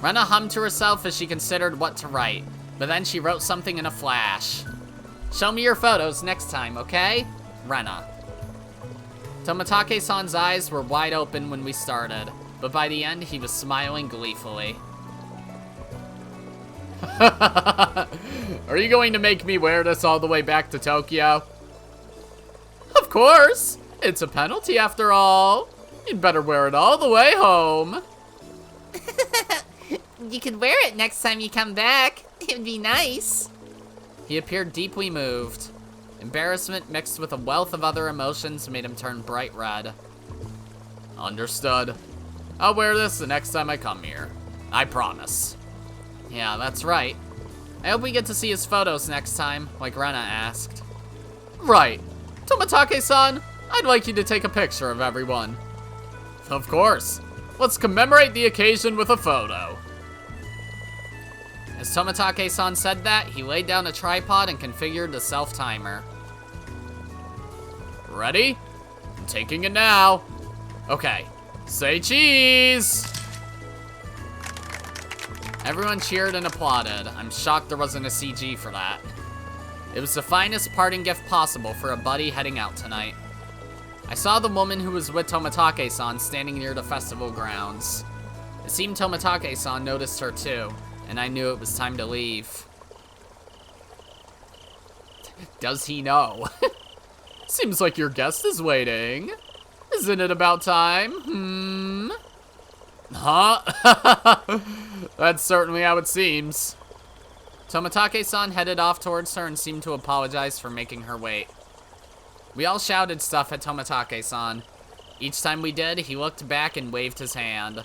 Rena hummed to herself as she considered what to write, but then she wrote something in a flash. Show me your photos next time, okay? Rena. Tomitake-san's eyes were wide open when we started, but by the end, he was smiling gleefully. Are you going to make me wear this all the way back to Tokyo? Of course! It's a penalty after all. You'd better wear it all the way home. You could wear it next time you come back. It'd be nice. He appeared deeply moved. Embarrassment mixed with a wealth of other emotions made him turn bright red. Understood. I'll wear this the next time I come here. I promise. Yeah, that's right. I hope we get to see his photos next time, like Rena asked. Right. Tomitake-san, I'd like you to take a picture of everyone. Of course. Let's commemorate the occasion with a photo. As Tomitake-san said that, he laid down a tripod and configured the self-timer. Ready? I'm taking it now. Okay. Say cheese! Everyone cheered and applauded. I'm shocked there wasn't a CG for that. It was the finest parting gift possible for a buddy heading out tonight. I saw the woman who was with Tomitake-san standing near the festival grounds. It seemed Tomitake-san noticed her too, and I knew it was time to leave. Does he know? Seems like your guest is waiting. Isn't it about time? Huh? That's certainly how it seems. Tomitake-san headed off towards her and seemed to apologize for making her wait. We all shouted stuff at Tomitake-san. Each time we did, he looked back and waved his hand.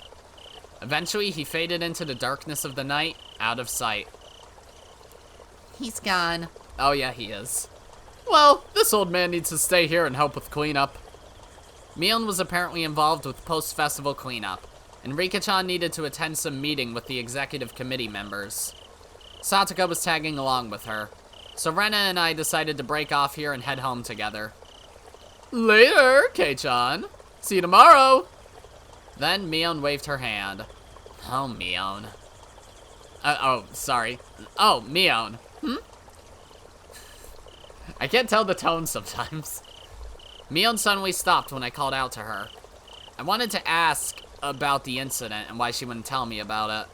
Eventually, he faded into the darkness of the night, out of sight. He's gone. Oh yeah, he is. Well, this old man needs to stay here and help with cleanup. Mion was apparently involved with post-festival cleanup, and Rika-chan needed to attend some meeting with the executive committee members. Satoko was tagging along with her, so Rena and I decided to break off here and head home together. Later, Kei-chan. See you tomorrow. Then Mion waved her hand. Oh, Mion. Sorry. Oh, Mion. I can't tell the tone sometimes. Mion suddenly stopped when I called out to her. I wanted to ask about the incident and why she wouldn't tell me about it.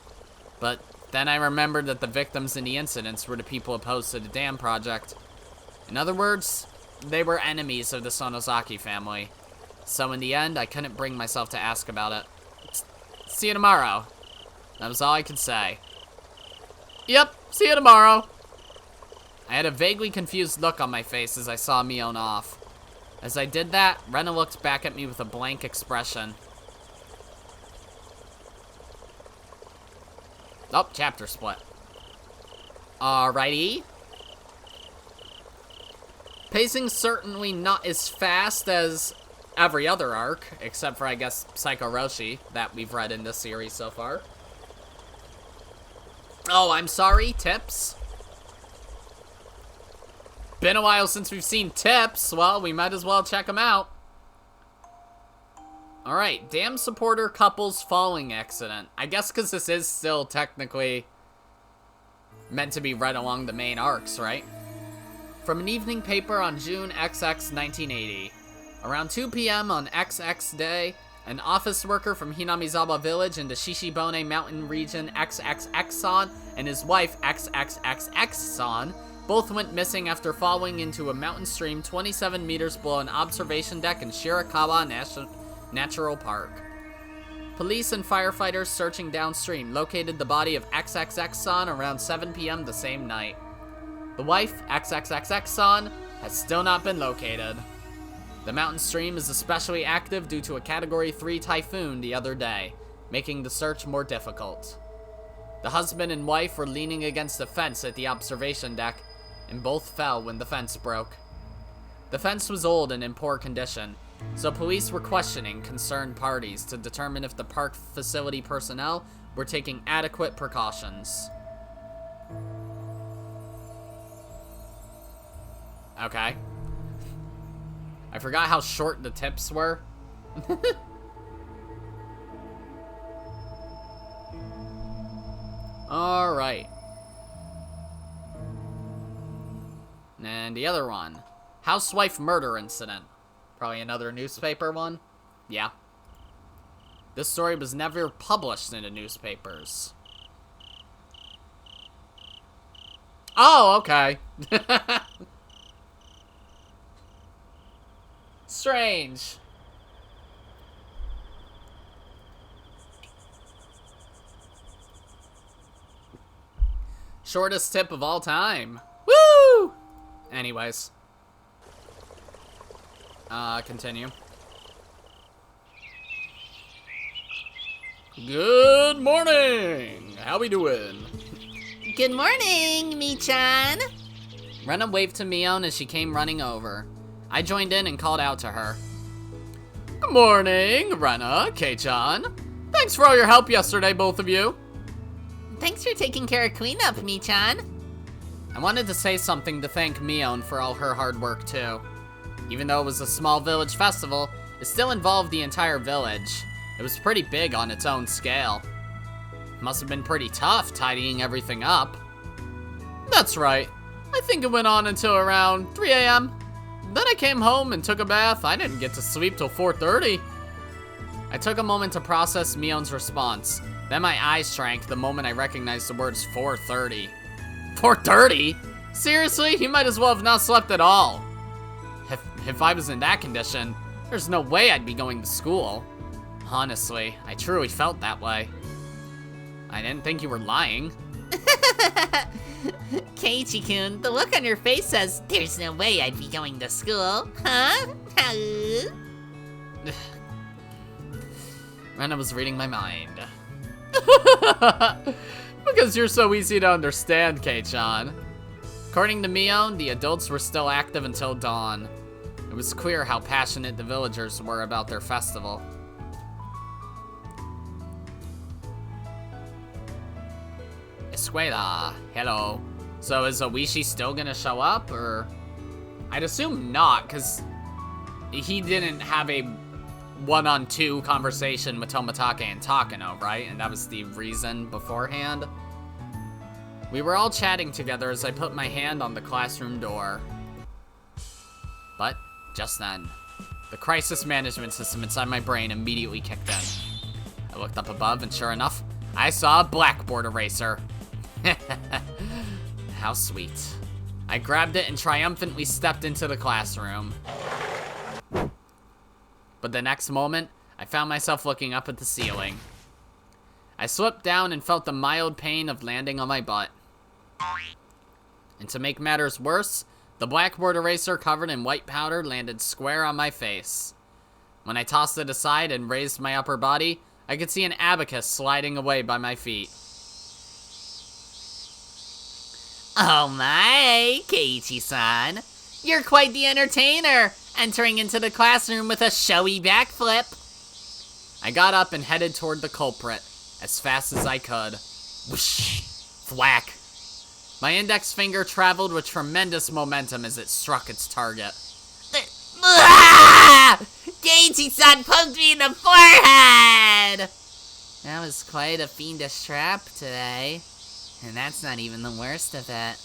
But then I remembered that the victims in the incidents were the people opposed to the dam project. In other words, they were enemies of the Sonozaki family. So in the end, I couldn't bring myself to ask about it. See you tomorrow. That was all I could say. Yep, see you tomorrow. I had a vaguely confused look on my face as I saw Mion off. As I did that, Rena looked back at me with a blank expression. Oh, chapter split. Alrighty. Pacing certainly not as fast as every other arc, except for, I guess, Higurashi that we've read in this series so far. Oh, I'm sorry, Tips. Been a while since we've seen Tips. Well, we might as well check them out. Alright, dam supporter couples falling accident. I guess because this is still technically meant to be read along the main arcs, right? From an evening paper on June XX 1980. Around 2 p.m. on XX Day, an office worker from Hinamizawa Village in the Shishibone Mountain region XXX-san and his wife XXXX-san both went missing after falling into a mountain stream 27 meters below an observation deck in Shirakawa Natural Park. Police and firefighters searching downstream located the body of XXX-san around 7 p.m. the same night. The wife, XXXX-san, has still not been located. The mountain stream is especially active due to a Category 3 typhoon the other day, making the search more difficult. The husband and wife were leaning against a fence at the observation deck, and both fell when the fence broke. The fence was old and in poor condition, so police were questioning concerned parties to determine if the park facility personnel were taking adequate precautions. Okay. I forgot how short the tips were. Alright. And the other one. Housewife murder incident. Probably another newspaper one. Yeah. This story was never published in the newspapers. Oh, okay. Strange. Shortest tip of all time. Woo! Anyways. Continue. Good morning! How we doing? Good morning, Mi-chan. Rena waved to Mion as she came running over. I joined in and called out to her. Good morning, Rena, Kei-chan. Thanks for all your help yesterday, both of you. Thanks for taking care of cleanup, Mi-chan. I wanted to say something to thank Mion for all her hard work, too. Even though it was a small village festival, it still involved the entire village. It was pretty big on its own scale. It must have been pretty tough tidying everything up. That's right. I think it went on until around 3 a.m. Then I came home and took a bath. I didn't get to sleep till 4:30. I took a moment to process Mion's response. Then my eyes shrank the moment I recognized the words 4:30. 4:30? Seriously? You might as well have not slept at all. If I was in that condition, there's no way I'd be going to school. Honestly, I truly felt that way. I didn't think you were lying. Keiichi-kun, the look on your face says, there's no way I'd be going to school, huh? Rena was reading my mind. Because you're so easy to understand, Kei-chan. According to Mion, the adults were still active until dawn. It was clear how passionate the villagers were about their festival. Escuela, hello. So is Oishi still gonna show up, or? I'd assume not, because he didn't have a one-on-two conversation with Tomitake and Takano, right? And that was the reason beforehand. We were all chatting together as I put my hand on the classroom door. But, just then, the crisis management system inside my brain immediately kicked in. I looked up above, and sure enough, I saw a blackboard eraser. How sweet. I grabbed it and triumphantly stepped into the classroom. But the next moment, I found myself looking up at the ceiling. I slipped down and felt the mild pain of landing on my butt. And to make matters worse, the blackboard eraser covered in white powder landed square on my face. When I tossed it aside and raised my upper body, I could see an abacus sliding away by my feet. Oh my, Keiichi-san. You're quite the entertainer, entering into the classroom with a showy backflip. I got up and headed toward the culprit, as fast as I could. Whoosh! Thwack! My index finger traveled with tremendous momentum as it struck its target. Keiichi-san poked me in the forehead! That was quite a fiendish trap today. And that's not even the worst of it.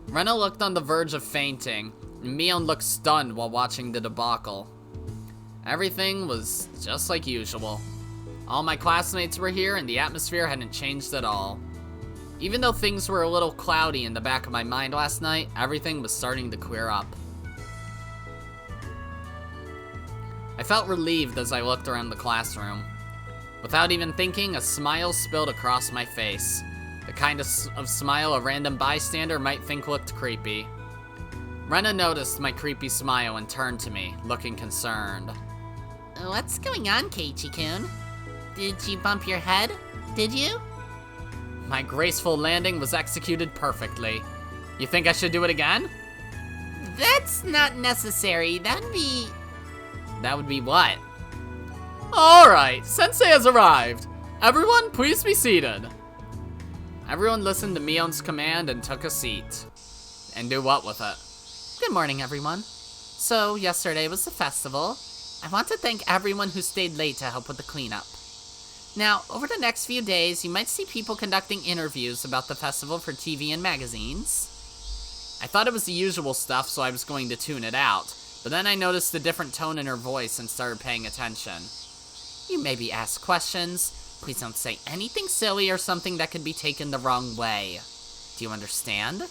Rena looked on the verge of fainting, and Mion looked stunned while watching the debacle. Everything was just like usual. All my classmates were here, and the atmosphere hadn't changed at all. Even though things were a little cloudy in the back of my mind last night, everything was starting to clear up. I felt relieved as I looked around the classroom. Without even thinking, a smile spilled across my face. The kind of smile a random bystander might think looked creepy. Rena noticed my creepy smile and turned to me, looking concerned. What's going on, Keiichi-kun? Did you bump your head? Did you? My graceful landing was executed perfectly. You think I should do it again? That's not necessary. That would be what? Alright, Sensei has arrived. Everyone, please be seated. Everyone listened to Mion's command and took a seat. And do what with it? Good morning, everyone. So, yesterday was the festival. I want to thank everyone who stayed late to help with the cleanup. Now, over the next few days, you might see people conducting interviews about the festival for TV and magazines. I thought it was the usual stuff, so I was going to tune it out. But then I noticed a different tone in her voice and started paying attention. You may be asked questions. Please don't say anything silly or something that could be taken the wrong way. Do you understand?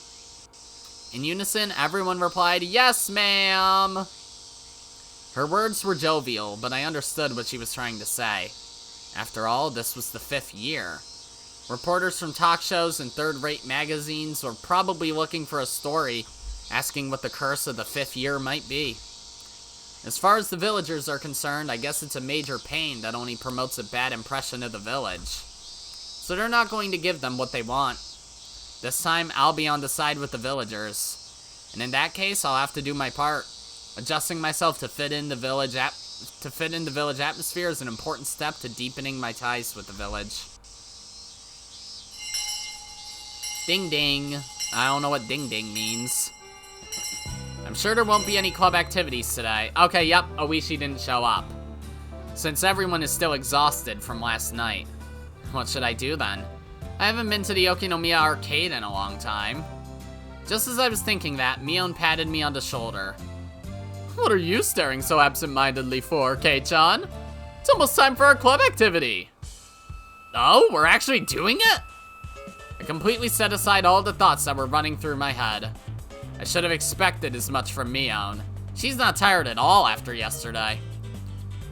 In unison, everyone replied, "Yes, ma'am." Her words were jovial, but I understood what she was trying to say. After all, this was the 5th year. Reporters from talk shows and third-rate magazines were probably looking for a story, asking what the curse of the 5th year might be. As far as the villagers are concerned, I guess it's a major pain that only promotes a bad impression of the village. So they're not going to give them what they want. This time, I'll be on the side with the villagers. And in that case, I'll have to do my part. Adjusting myself to fit in the village atmosphere is an important step to deepening my ties with the village. Ding ding. I don't know what ding ding means. I'm sure there won't be any club activities today. Okay, yep, Oishi didn't show up. Since everyone is still exhausted from last night, what should I do then? I haven't been to the Okinomiya arcade in a long time. Just as I was thinking that, Mion patted me on the shoulder. What are you staring so absent-mindedly for, Kei-chan? It's almost time for our club activity. Oh, we're actually doing it? I completely set aside all the thoughts that were running through my head. I should have expected as much from Mion. She's not tired at all after yesterday.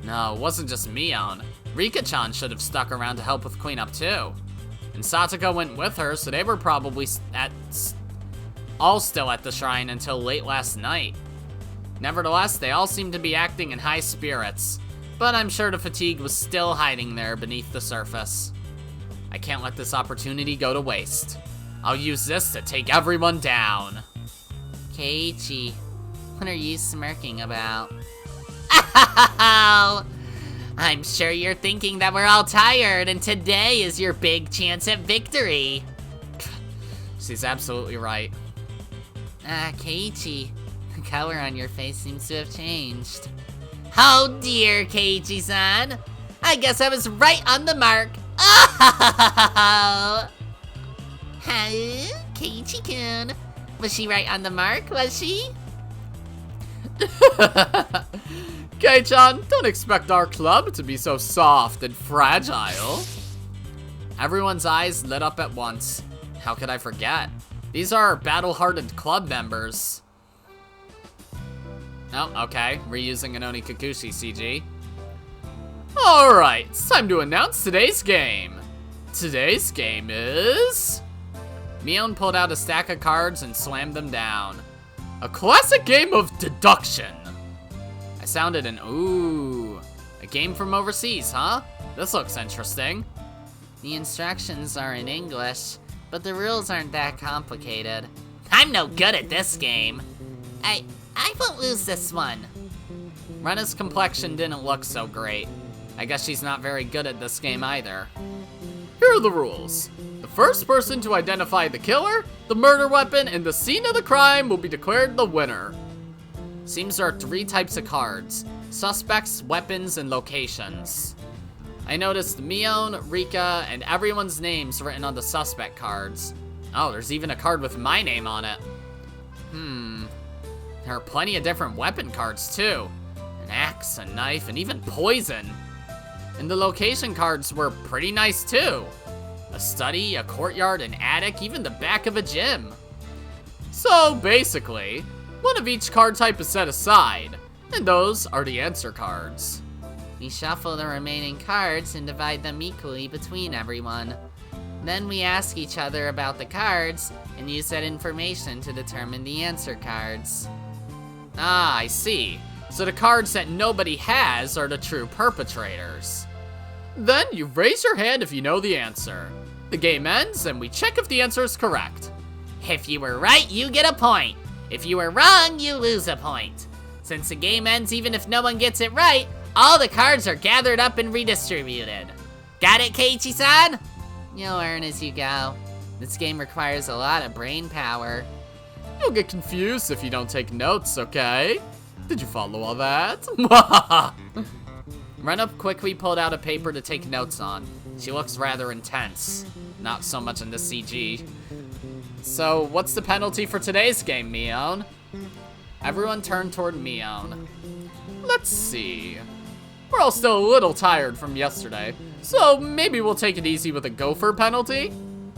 No, it wasn't just Mion. Rika-chan should have stuck around to help with cleanup too. And Satoko went with her, so they were probably all still at the shrine until late last night. Nevertheless, they all seemed to be acting in high spirits, but I'm sure the fatigue was still hiding there beneath the surface. I can't let this opportunity go to waste. I'll use this to take everyone down. Keiichi, what are you smirking about? I'm sure you're thinking that we're all tired and today is your big chance at victory. She's absolutely right. Keiichi, the color on your face seems to have changed. Oh dear, Keiichi-san. I guess I was right on the mark. Oh! Huh? Keiichi-kun. Was she right on the mark, was she? Kei-chan, don't expect our club to be so soft and fragile. Everyone's eyes lit up at once. How could I forget? These are our battle-hardened club members. Oh, okay. Reusing an Onikakushi CG. Alright, it's time to announce today's game. Today's game is... Mion pulled out a stack of cards and slammed them down. A classic game of deduction. I sounded an ooh. A game from overseas, huh? This looks interesting. The instructions are in English, but the rules aren't that complicated. I'm no good at this game. I won't lose this one. Rena's complexion didn't look so great. I guess she's not very good at this game either. Here are the rules. The first person to identify the killer, the murder weapon, and the scene of the crime will be declared the winner. Seems there are 3 types of cards: suspects, weapons, and locations. I noticed Mion, Rika, and everyone's names written on the suspect cards. Oh, there's even a card with my name on it. There are plenty of different weapon cards too. An axe, a knife, and even poison. And the location cards were pretty nice too. A study, a courtyard, an attic, even the back of a gym. So basically, one of each card type is set aside, and those are the answer cards. We shuffle the remaining cards and divide them equally between everyone. Then we ask each other about the cards and use that information to determine the answer cards. Ah, I see. So the cards that nobody has are the true perpetrators. Then you raise your hand if you know the answer. The game ends and we check if the answer is correct. If you were right, you get a point. If you were wrong, you lose a point. Since the game ends even if no one gets it right, all the cards are gathered up and redistributed. Got it, Keiichi-san? You'll learn as you go. This game requires a lot of brain power. You'll get confused if you don't take notes, okay? Did you follow all that? Rena quickly pulled out a paper to take notes on. She looks rather intense. Not so much in the CG. So, what's the penalty for today's game, Mion? Everyone turned toward Mion. Let's see. We're all still a little tired from yesterday, so maybe we'll take it easy with a gopher penalty?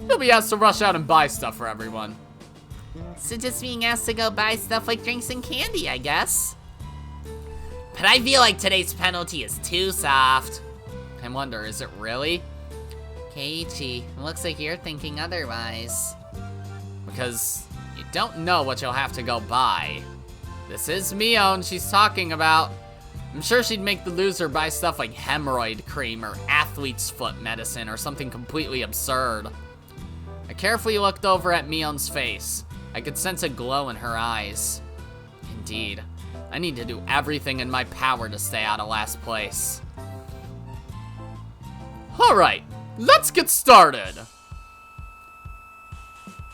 You'll be asked to rush out and buy stuff for everyone. So just being asked to go buy stuff like drinks and candy, I guess. But I feel like today's penalty is too soft. I wonder, is it really? Keiichi, looks like you're thinking otherwise. Because you don't know what you'll have to go buy. This is Mion she's talking about. I'm sure she'd make the loser buy stuff like hemorrhoid cream or athlete's foot medicine or something completely absurd. I carefully looked over at Mion's face. I could sense a glow in her eyes. Indeed, I need to do everything in my power to stay out of last place. Alright, let's get started!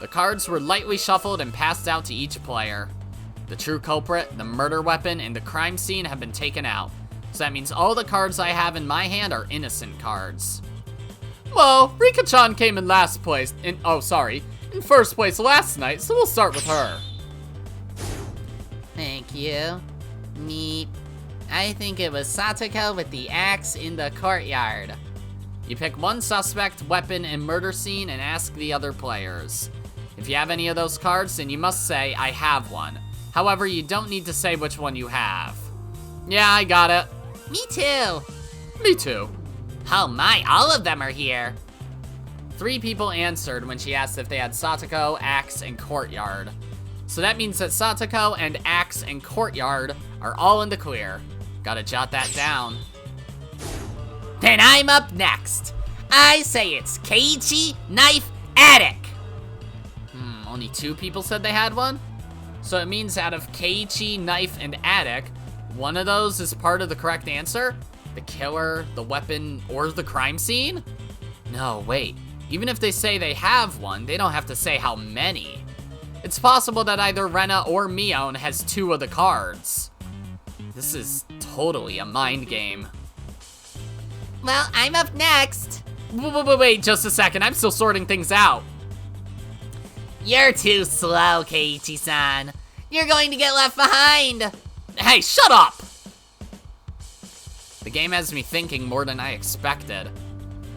The cards were lightly shuffled and passed out to each player. The true culprit, the murder weapon, and the crime scene have been taken out. So that means all the cards I have in my hand are innocent cards. Well, Rika-chan came in last place, in first place last night, so we'll start with her. Thank you. Meep. I think it was Satoko with the axe in the courtyard. You pick one suspect, weapon, and murder scene and ask the other players. If you have any of those cards, then you must say, I have one. However, you don't need to say which one you have. Yeah, I got it. Me too. Me too. Oh my, all of them are here. 3 people answered when she asked if they had Satoko, axe, and courtyard. So that means that Satoko and axe and courtyard are all in the clear. Gotta jot that down. Then I'm up next. I say it's Keiichi, knife, attic. Only 2 people said they had one? So it means out of Keiichi, knife, and attic, one of those is part of the correct answer? The killer, the weapon, or the crime scene? No, wait. Even if they say they have one, they don't have to say how many. It's possible that either Rena or Mion has 2 of the cards. This is totally a mind game. Well, I'm up next. Wait, just a second. I'm still sorting things out. You're too slow, Keiichi-san. You're going to get left behind. Hey, shut up! The game has me thinking more than I expected.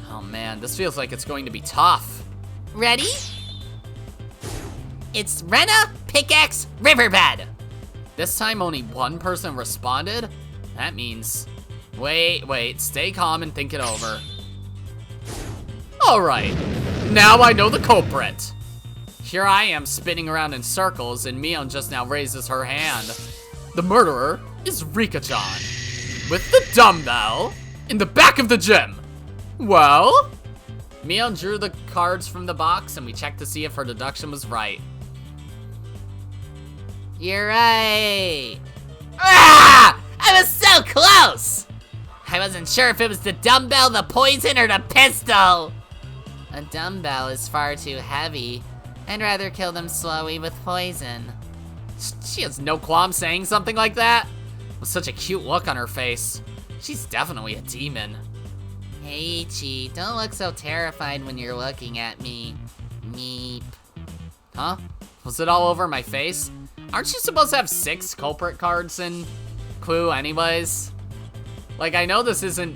Oh man, this feels like it's going to be tough. Ready? It's Rena, Pickaxe, Riverbed. This time only one person responded? That means... Wait, stay calm and think it over. Alright, now I know the culprit. Here I am spinning around in circles and Mion just now raises her hand. The murderer is Rika-chan. With the dumbbell in the back of the gym. Well? Mion drew the cards from the box and we checked to see if her deduction was right. You're right. Ah! I was so close! I wasn't sure if it was the dumbbell, the poison, or the pistol. A dumbbell is far too heavy. I'd rather kill them slowly with poison. She has no qualm saying something like that. With such a cute look on her face. She's definitely a demon. Keiichi, don't look so terrified when you're looking at me. Meep. Huh? Was it all over my face? Aren't you supposed to have 6 culprit cards in Clue anyways? Like, I know this isn't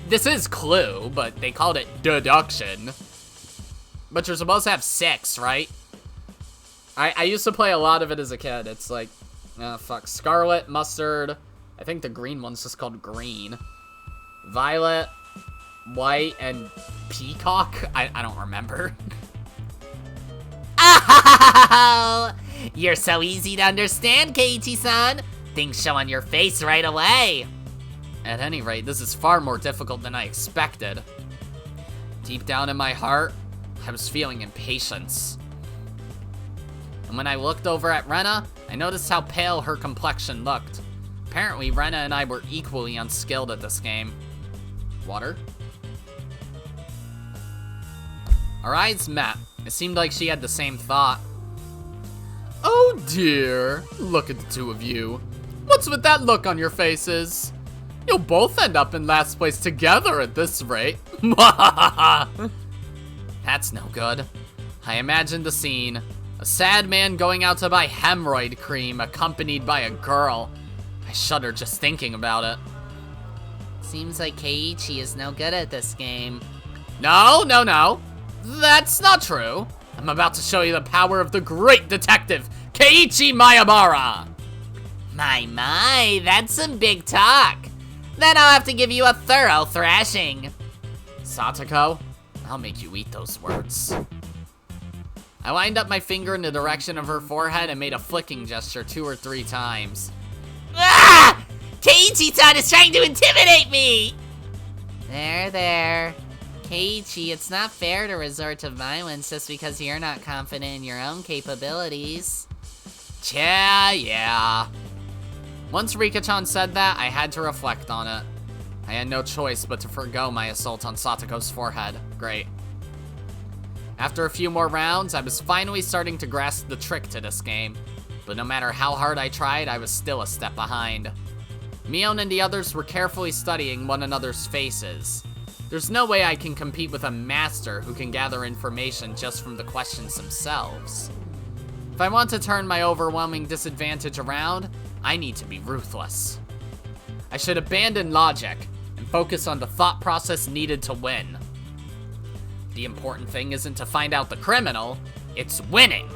this is Clue, but they called it deduction. But you're supposed to have 6, right? I used to play a lot of it as a kid. It's like, Scarlet, Mustard. I think the green one's just called Green. Violet, White, and Peacock? I don't remember. Oh! You're so easy to understand, Keiichi-san. Things show on your face right away. At any rate, this is far more difficult than I expected. Deep down in my heart, I was feeling impatience. And when I looked over at Rena, I noticed how pale her complexion looked. Apparently, Rena and I were equally unskilled at this game. Water? Our eyes met. It seemed like she had the same thought. Oh dear, look at the two of you. What's with that look on your faces? You'll both end up in last place together at this rate. That's no good. I imagined the scene. A sad man going out to buy hemorrhoid cream accompanied by a girl. I shudder just thinking about it. Seems like Keiichi is no good at this game. No. That's not true. I'm about to show you the power of the great detective, Keiichi Miyabara. My, that's some big talk. Then I'll have to give you a thorough thrashing. Satoko, I'll make you eat those words. I lined up my finger in the direction of her forehead and made a flicking gesture 2 or 3 times. Ah! Keiichi-san is trying to intimidate me! There. Keiichi, it's not fair to resort to violence just because you're not confident in your own capabilities. Yeah. Once Rika-chan said that, I had to reflect on it. I had no choice but to forgo my assault on Satoko's forehead. Great. After a few more rounds, I was finally starting to grasp the trick to this game. But no matter how hard I tried, I was still a step behind. Mion and the others were carefully studying one another's faces. There's no way I can compete with a master who can gather information just from the questions themselves. If I want to turn my overwhelming disadvantage around, I need to be ruthless. I should abandon logic and focus on the thought process needed to win. The important thing isn't to find out the criminal, it's winning.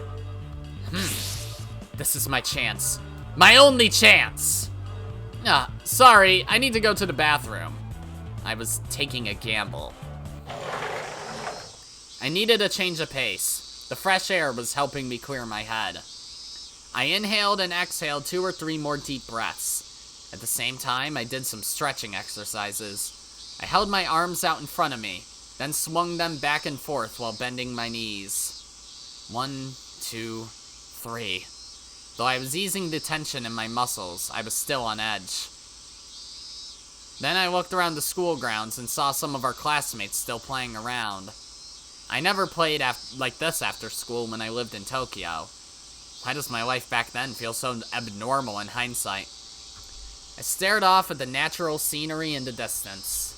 This is my chance. My only chance! Sorry, I need to go to the bathroom. I was taking a gamble. I needed a change of pace. The fresh air was helping me clear my head. I inhaled and exhaled 2 or 3 more deep breaths. At the same time, I did some stretching exercises. I held my arms out in front of me, then swung them back and forth while bending my knees. 1, 2, 3. Though I was easing the tension in my muscles, I was still on edge. Then I looked around the school grounds and saw some of our classmates still playing around. I never played like this after school when I lived in Tokyo. Why does my life back then feel so abnormal in hindsight? I stared off at the natural scenery in the distance.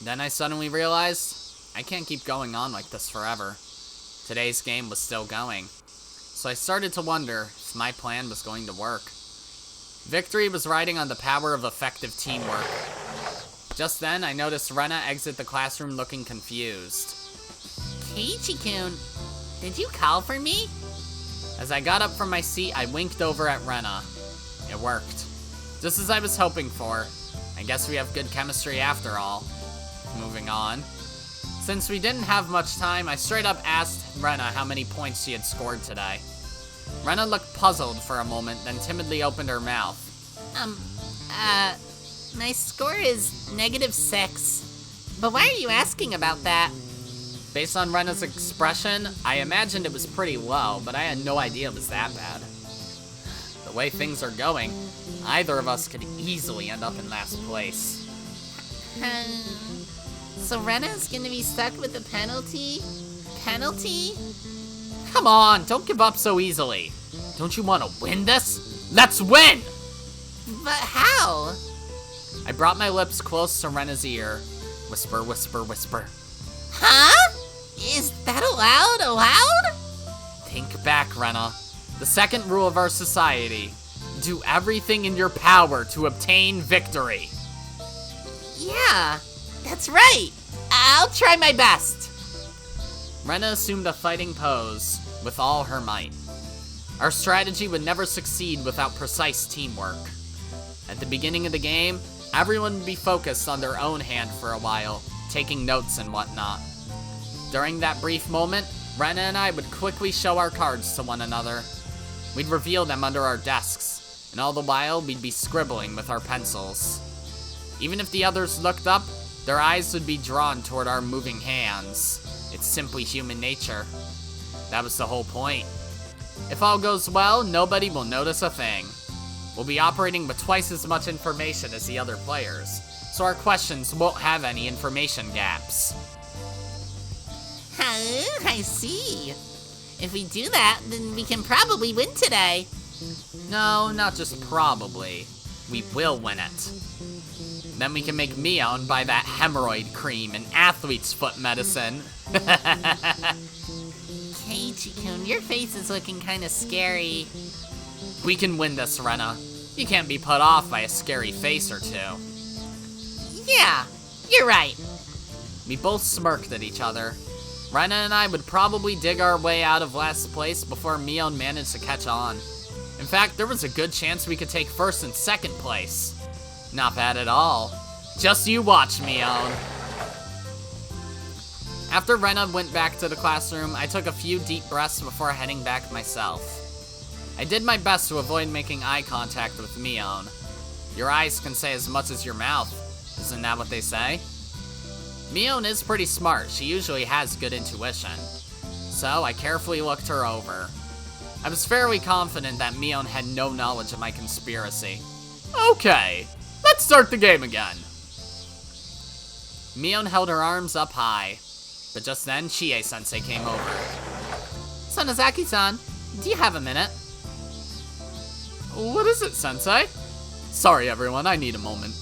Then I suddenly realized I can't keep going on like this forever. Today's game was still going, so I started to wonder if my plan was going to work. Victory was riding on the power of effective teamwork. Just then, I noticed Rena exit the classroom looking confused. Keiichi-kun, did you call for me? As I got up from my seat, I winked over at Rena. It worked. Just as I was hoping for. I guess we have good chemistry after all. Moving on. Since we didn't have much time, I straight up asked Rena how many points she had scored today. Rena looked puzzled for a moment, then timidly opened her mouth. My score is -6. But why are you asking about that? Based on Rena's expression, I imagined it was pretty low, but I had no idea it was that bad. The way things are going, either of us could easily end up in last place. So Rena's gonna be stuck with the penalty? Penalty? Come on, don't give up so easily. Don't you want to win this? Let's win! But how? I brought my lips close to Rena's ear. Whisper, whisper, whisper. Huh? Is that allowed? Think back, Rena. The second rule of our society. Do everything in your power to obtain victory. Yeah, that's right. I'll try my best. Rena assumed a fighting pose with all her might. Our strategy would never succeed without precise teamwork. At the beginning of the game, everyone would be focused on their own hand for a while, taking notes and whatnot. During that brief moment, Rena and I would quickly show our cards to one another. We'd reveal them under our desks, and all the while we'd be scribbling with our pencils. Even if the others looked up, their eyes would be drawn toward our moving hands. It's simply human nature. That was the whole point. If all goes well, nobody will notice a thing. We'll be operating with twice as much information as the other players, so our questions won't have any information gaps. Oh, I see. If we do that, then we can probably win today. No, not just probably. We will win it. Then we can make Mion buy that hemorrhoid cream and athlete's foot medicine. Keiichi-kun, your face is looking kind of scary. We can win this, Rena. You can't be put off by a scary face or two. Yeah, you're right. We both smirked at each other. Rena and I would probably dig our way out of last place before Mion managed to catch on. In fact, there was a good chance we could take first and second place. Not bad at all. Just you watch, Mion. After Rena went back to the classroom, I took a few deep breaths before heading back myself. I did my best to avoid making eye contact with Mion. Your eyes can say as much as your mouth. Isn't that what they say? Mion is pretty smart. She usually has good intuition. So I carefully looked her over. I was fairly confident that Mion had no knowledge of my conspiracy. Okay, let's start the game again. Mion held her arms up high, but just then Chie-sensei came over. Sonozaki-san, do you have a minute? What is it, Sensei? Sorry everyone, I need a moment.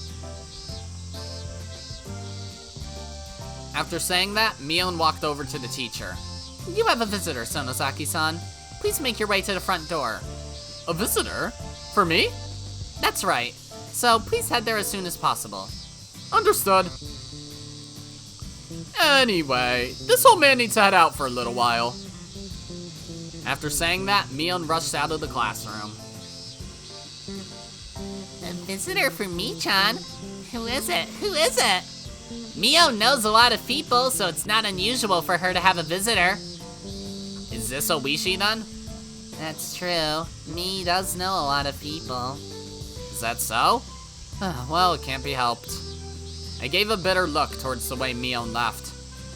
After saying that, Mion walked over to the teacher. You have a visitor, Sonozaki-san. Please make your way to the front door. A visitor? For me? That's right. So please head there as soon as possible. Understood. Anyway, this old man needs to head out for a little while. After saying that, Mion rushed out of the classroom. A visitor for me-chan? Who is it? Mion knows a lot of people, so it's not unusual for her to have a visitor. Is this Oishi then? That's true. Mi does know a lot of people. Is that so? Well, it can't be helped. I gave a bitter look towards the way Mion left,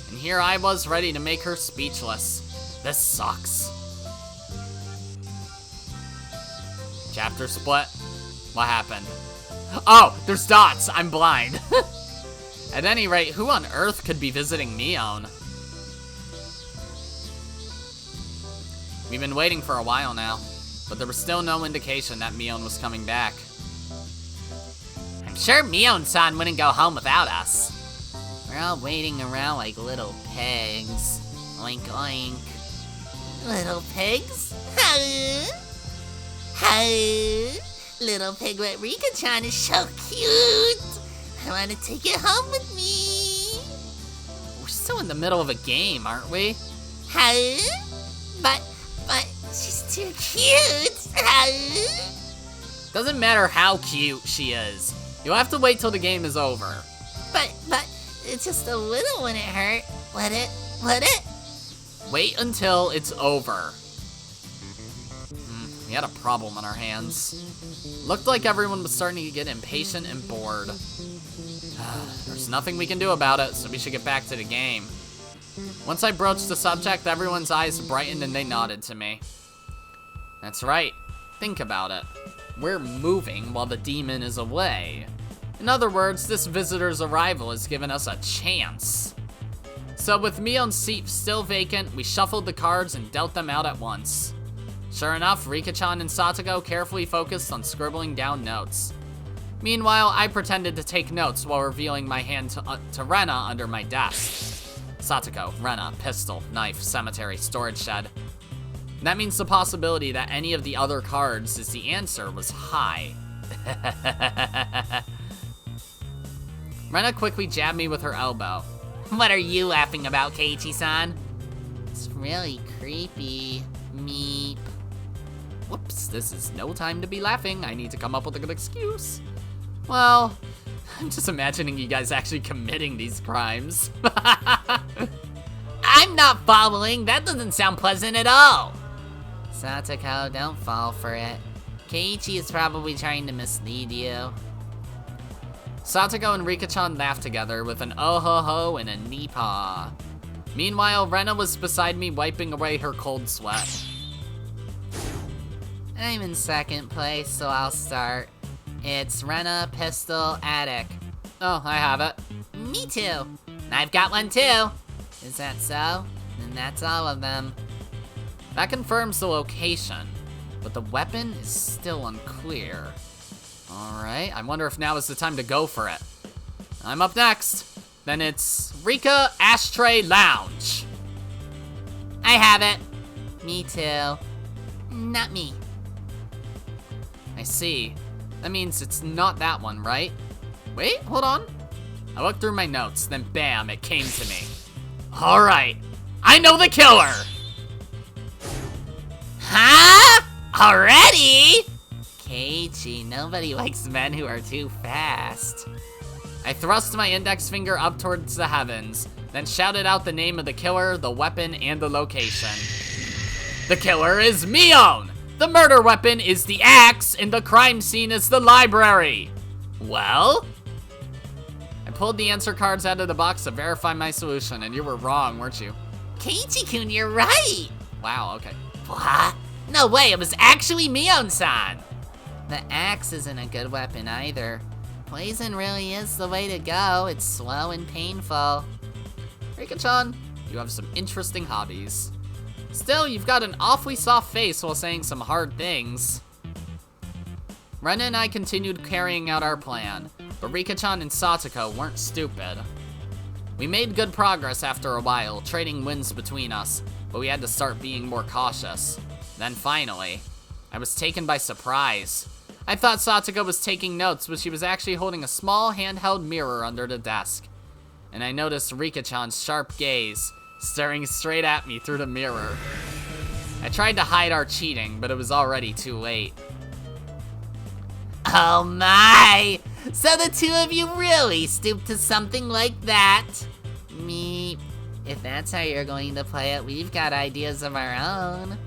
and here I was ready to make her speechless. This sucks. Chapter split. What happened? Oh, there's dots. I'm blind. At any rate, who on earth could be visiting Mion? We've been waiting for a while now, but there was still no indication that Mion was coming back. I'm sure Mion-san wouldn't go home without us. Or We're all waiting around like little pigs. Oink oink. Little pigs? Huh? Huh? Little piglet Rika-chan is so cute. I want to take it home with me. We're still in the middle of a game, aren't we? Huh? But she's too cute. Huh? Doesn't matter how cute she is. You'll have to wait till the game is over. But it's just a little when it hurt. Would it? Would it? Wait until it's over. We had a problem on our hands. Looked like everyone was starting to get impatient and bored. There's nothing we can do about it, so we should get back to the game. Once I broached the subject, everyone's eyes brightened and they nodded to me. That's right. Think about it. We're moving while the demon is away. In other words, this visitor's arrival has given us a chance. So with Mion's seat still vacant, we shuffled the cards and dealt them out at once. Sure enough, Rika-chan and Satoko carefully focused on scribbling down notes. Meanwhile, I pretended to take notes while revealing my hand to Rena under my desk. Satoko, Rena, pistol, knife, cemetery, storage shed. That means the possibility that any of the other cards is the answer was high. Rena quickly jabbed me with her elbow. What are you laughing about, Keiichi-san? It's really creepy. Meep. Whoops, this is no time to be laughing. I need to come up with a good excuse. Well, I'm just imagining you guys actually committing these crimes. I'm not following. That doesn't sound pleasant at all. Satoko, don't fall for it. Keiichi is probably trying to mislead you. Satoko and Rika-chan laughed together with an oh-ho-ho and a knee-paw. Meanwhile, Rena was beside me wiping away her cold sweat. I'm in second place, so I'll start. It's Rena, pistol, attic. Oh, I have it. Me too. I've got one too. Is that so? Then that's all of them. That confirms the location, but the weapon is still unclear. Alright, I wonder if now is the time to go for it. I'm up next. Then it's Rika Ashtray Lounge. I have it. Me too. Not me. I see. That means it's not that one, right? Wait, hold on. I looked through my notes, then bam, it came to me. Alright, I know the killer! Huh? Already? Keiichi, nobody likes men who are too fast. I thrust my index finger up towards the heavens, then shouted out the name of the killer, the weapon, and the location. The killer is Mion! The murder weapon is the axe, and the crime scene is the library. Well? I pulled the answer cards out of the box to verify my solution, and you were wrong, weren't you? Keiichi-kun, you're right! Wow, okay. What? No way, it was actually Mion-san. The axe isn't a good weapon either. Poison really is the way to go. It's slow and painful. Rika-chan, you have some interesting hobbies. Still, you've got an awfully soft face while saying some hard things. Rena and I continued carrying out our plan, but Rika-chan and Satoko weren't stupid. We made good progress after a while, trading wins between us, but we had to start being more cautious. Then finally, I was taken by surprise. I thought Satoko was taking notes, but she was actually holding a small handheld mirror under the desk. And I noticed Rika-chan's sharp gaze, staring straight at me through the mirror. I tried to hide our cheating, but it was already too late. Oh my! So the two of you really stooped to something like that? Meep. If that's how you're going to play it, we've got ideas of our own.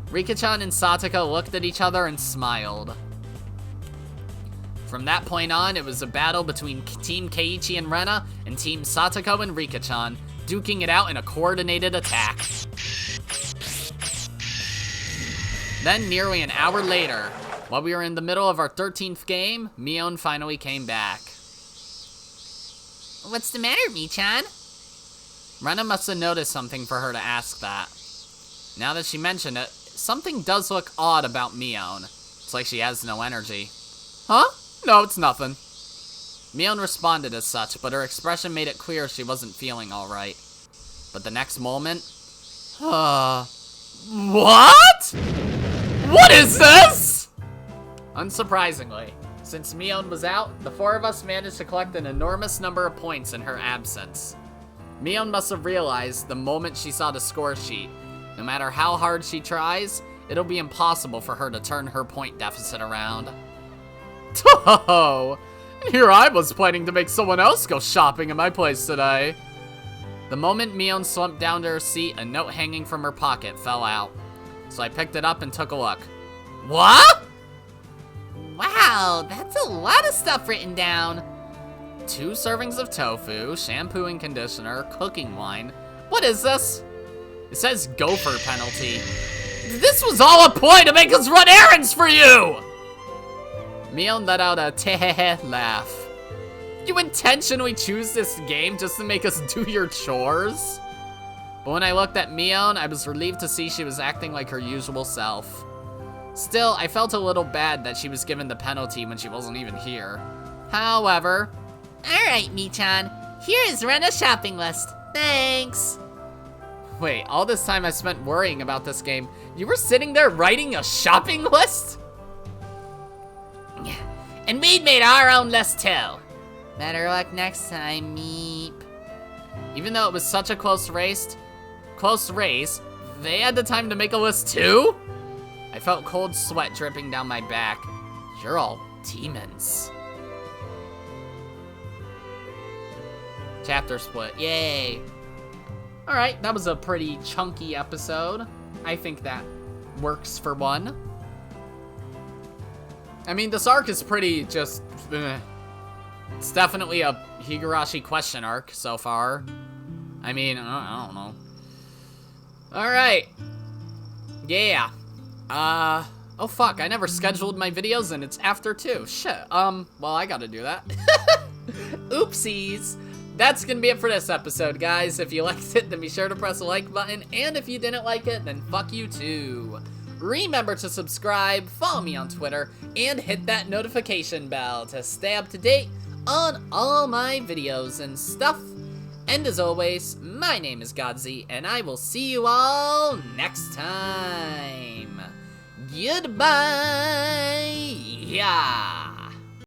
Rika-chan and Satoko looked at each other and smiled. From that point on, it was a battle between Team Keiichi and Rena and Team Satoko and Rika-chan, duking it out in a coordinated attack. Then, nearly an hour later, while we were in the middle of our 13th game, Mion finally came back. What's the matter, Mi-chan? Rena must have noticed something for her to ask that. Now that she mentioned it, something does look odd about Mion. It's like she has no energy. Huh? No, it's nothing. Mion responded as such, but her expression made it clear she wasn't feeling alright. But the next moment... What? What is this? Unsurprisingly, since Mion was out, the four of us managed to collect an enormous number of points in her absence. Mion must have realized the moment she saw the score sheet, no matter how hard she tries, it'll be impossible for her to turn her point deficit around. Oh, here I was planning to make someone else go shopping in my place today. The moment Mion slumped down to her seat, a note hanging from her pocket fell out. So I picked it up and took a look. What? Wow, that's a lot of stuff written down. 2 servings of tofu, shampoo and conditioner, cooking wine. What is this? It says gopher penalty. This was all a ploy to make us run errands for you! Mion let out a teh laugh. You intentionally choose this game just to make us do your chores? But when I looked at Mion, I was relieved to see she was acting like her usual self. Still, I felt a little bad that she was given the penalty when she wasn't even here. However... Alright, Michan. Here is Rena's shopping list. Thanks. Wait, all this time I spent worrying about this game, you were sitting there writing a shopping list? And we made our own list too. Better luck next time, Meep. Even though it was such a close race, they had the time to make a list too? I felt cold sweat dripping down my back. You're all demons. Chapter split, yay. Alright, that was a pretty chunky episode. I think that works for one. I mean, this arc is pretty just... It's definitely a Higurashi question arc so far. I mean, I don't know. Alright. Yeah. Oh fuck, I never scheduled my videos and it's after 2. Shit, well, I gotta do that. Oopsies. That's gonna be it for this episode, guys. If you liked it, then be sure to press the like button, and if you didn't like it, then fuck you too. Remember to subscribe, follow me on Twitter, and hit that notification bell to stay up to date on all my videos and stuff. And as always, my name is Godzi, and I will see you all next time. Goodbye! Yeah!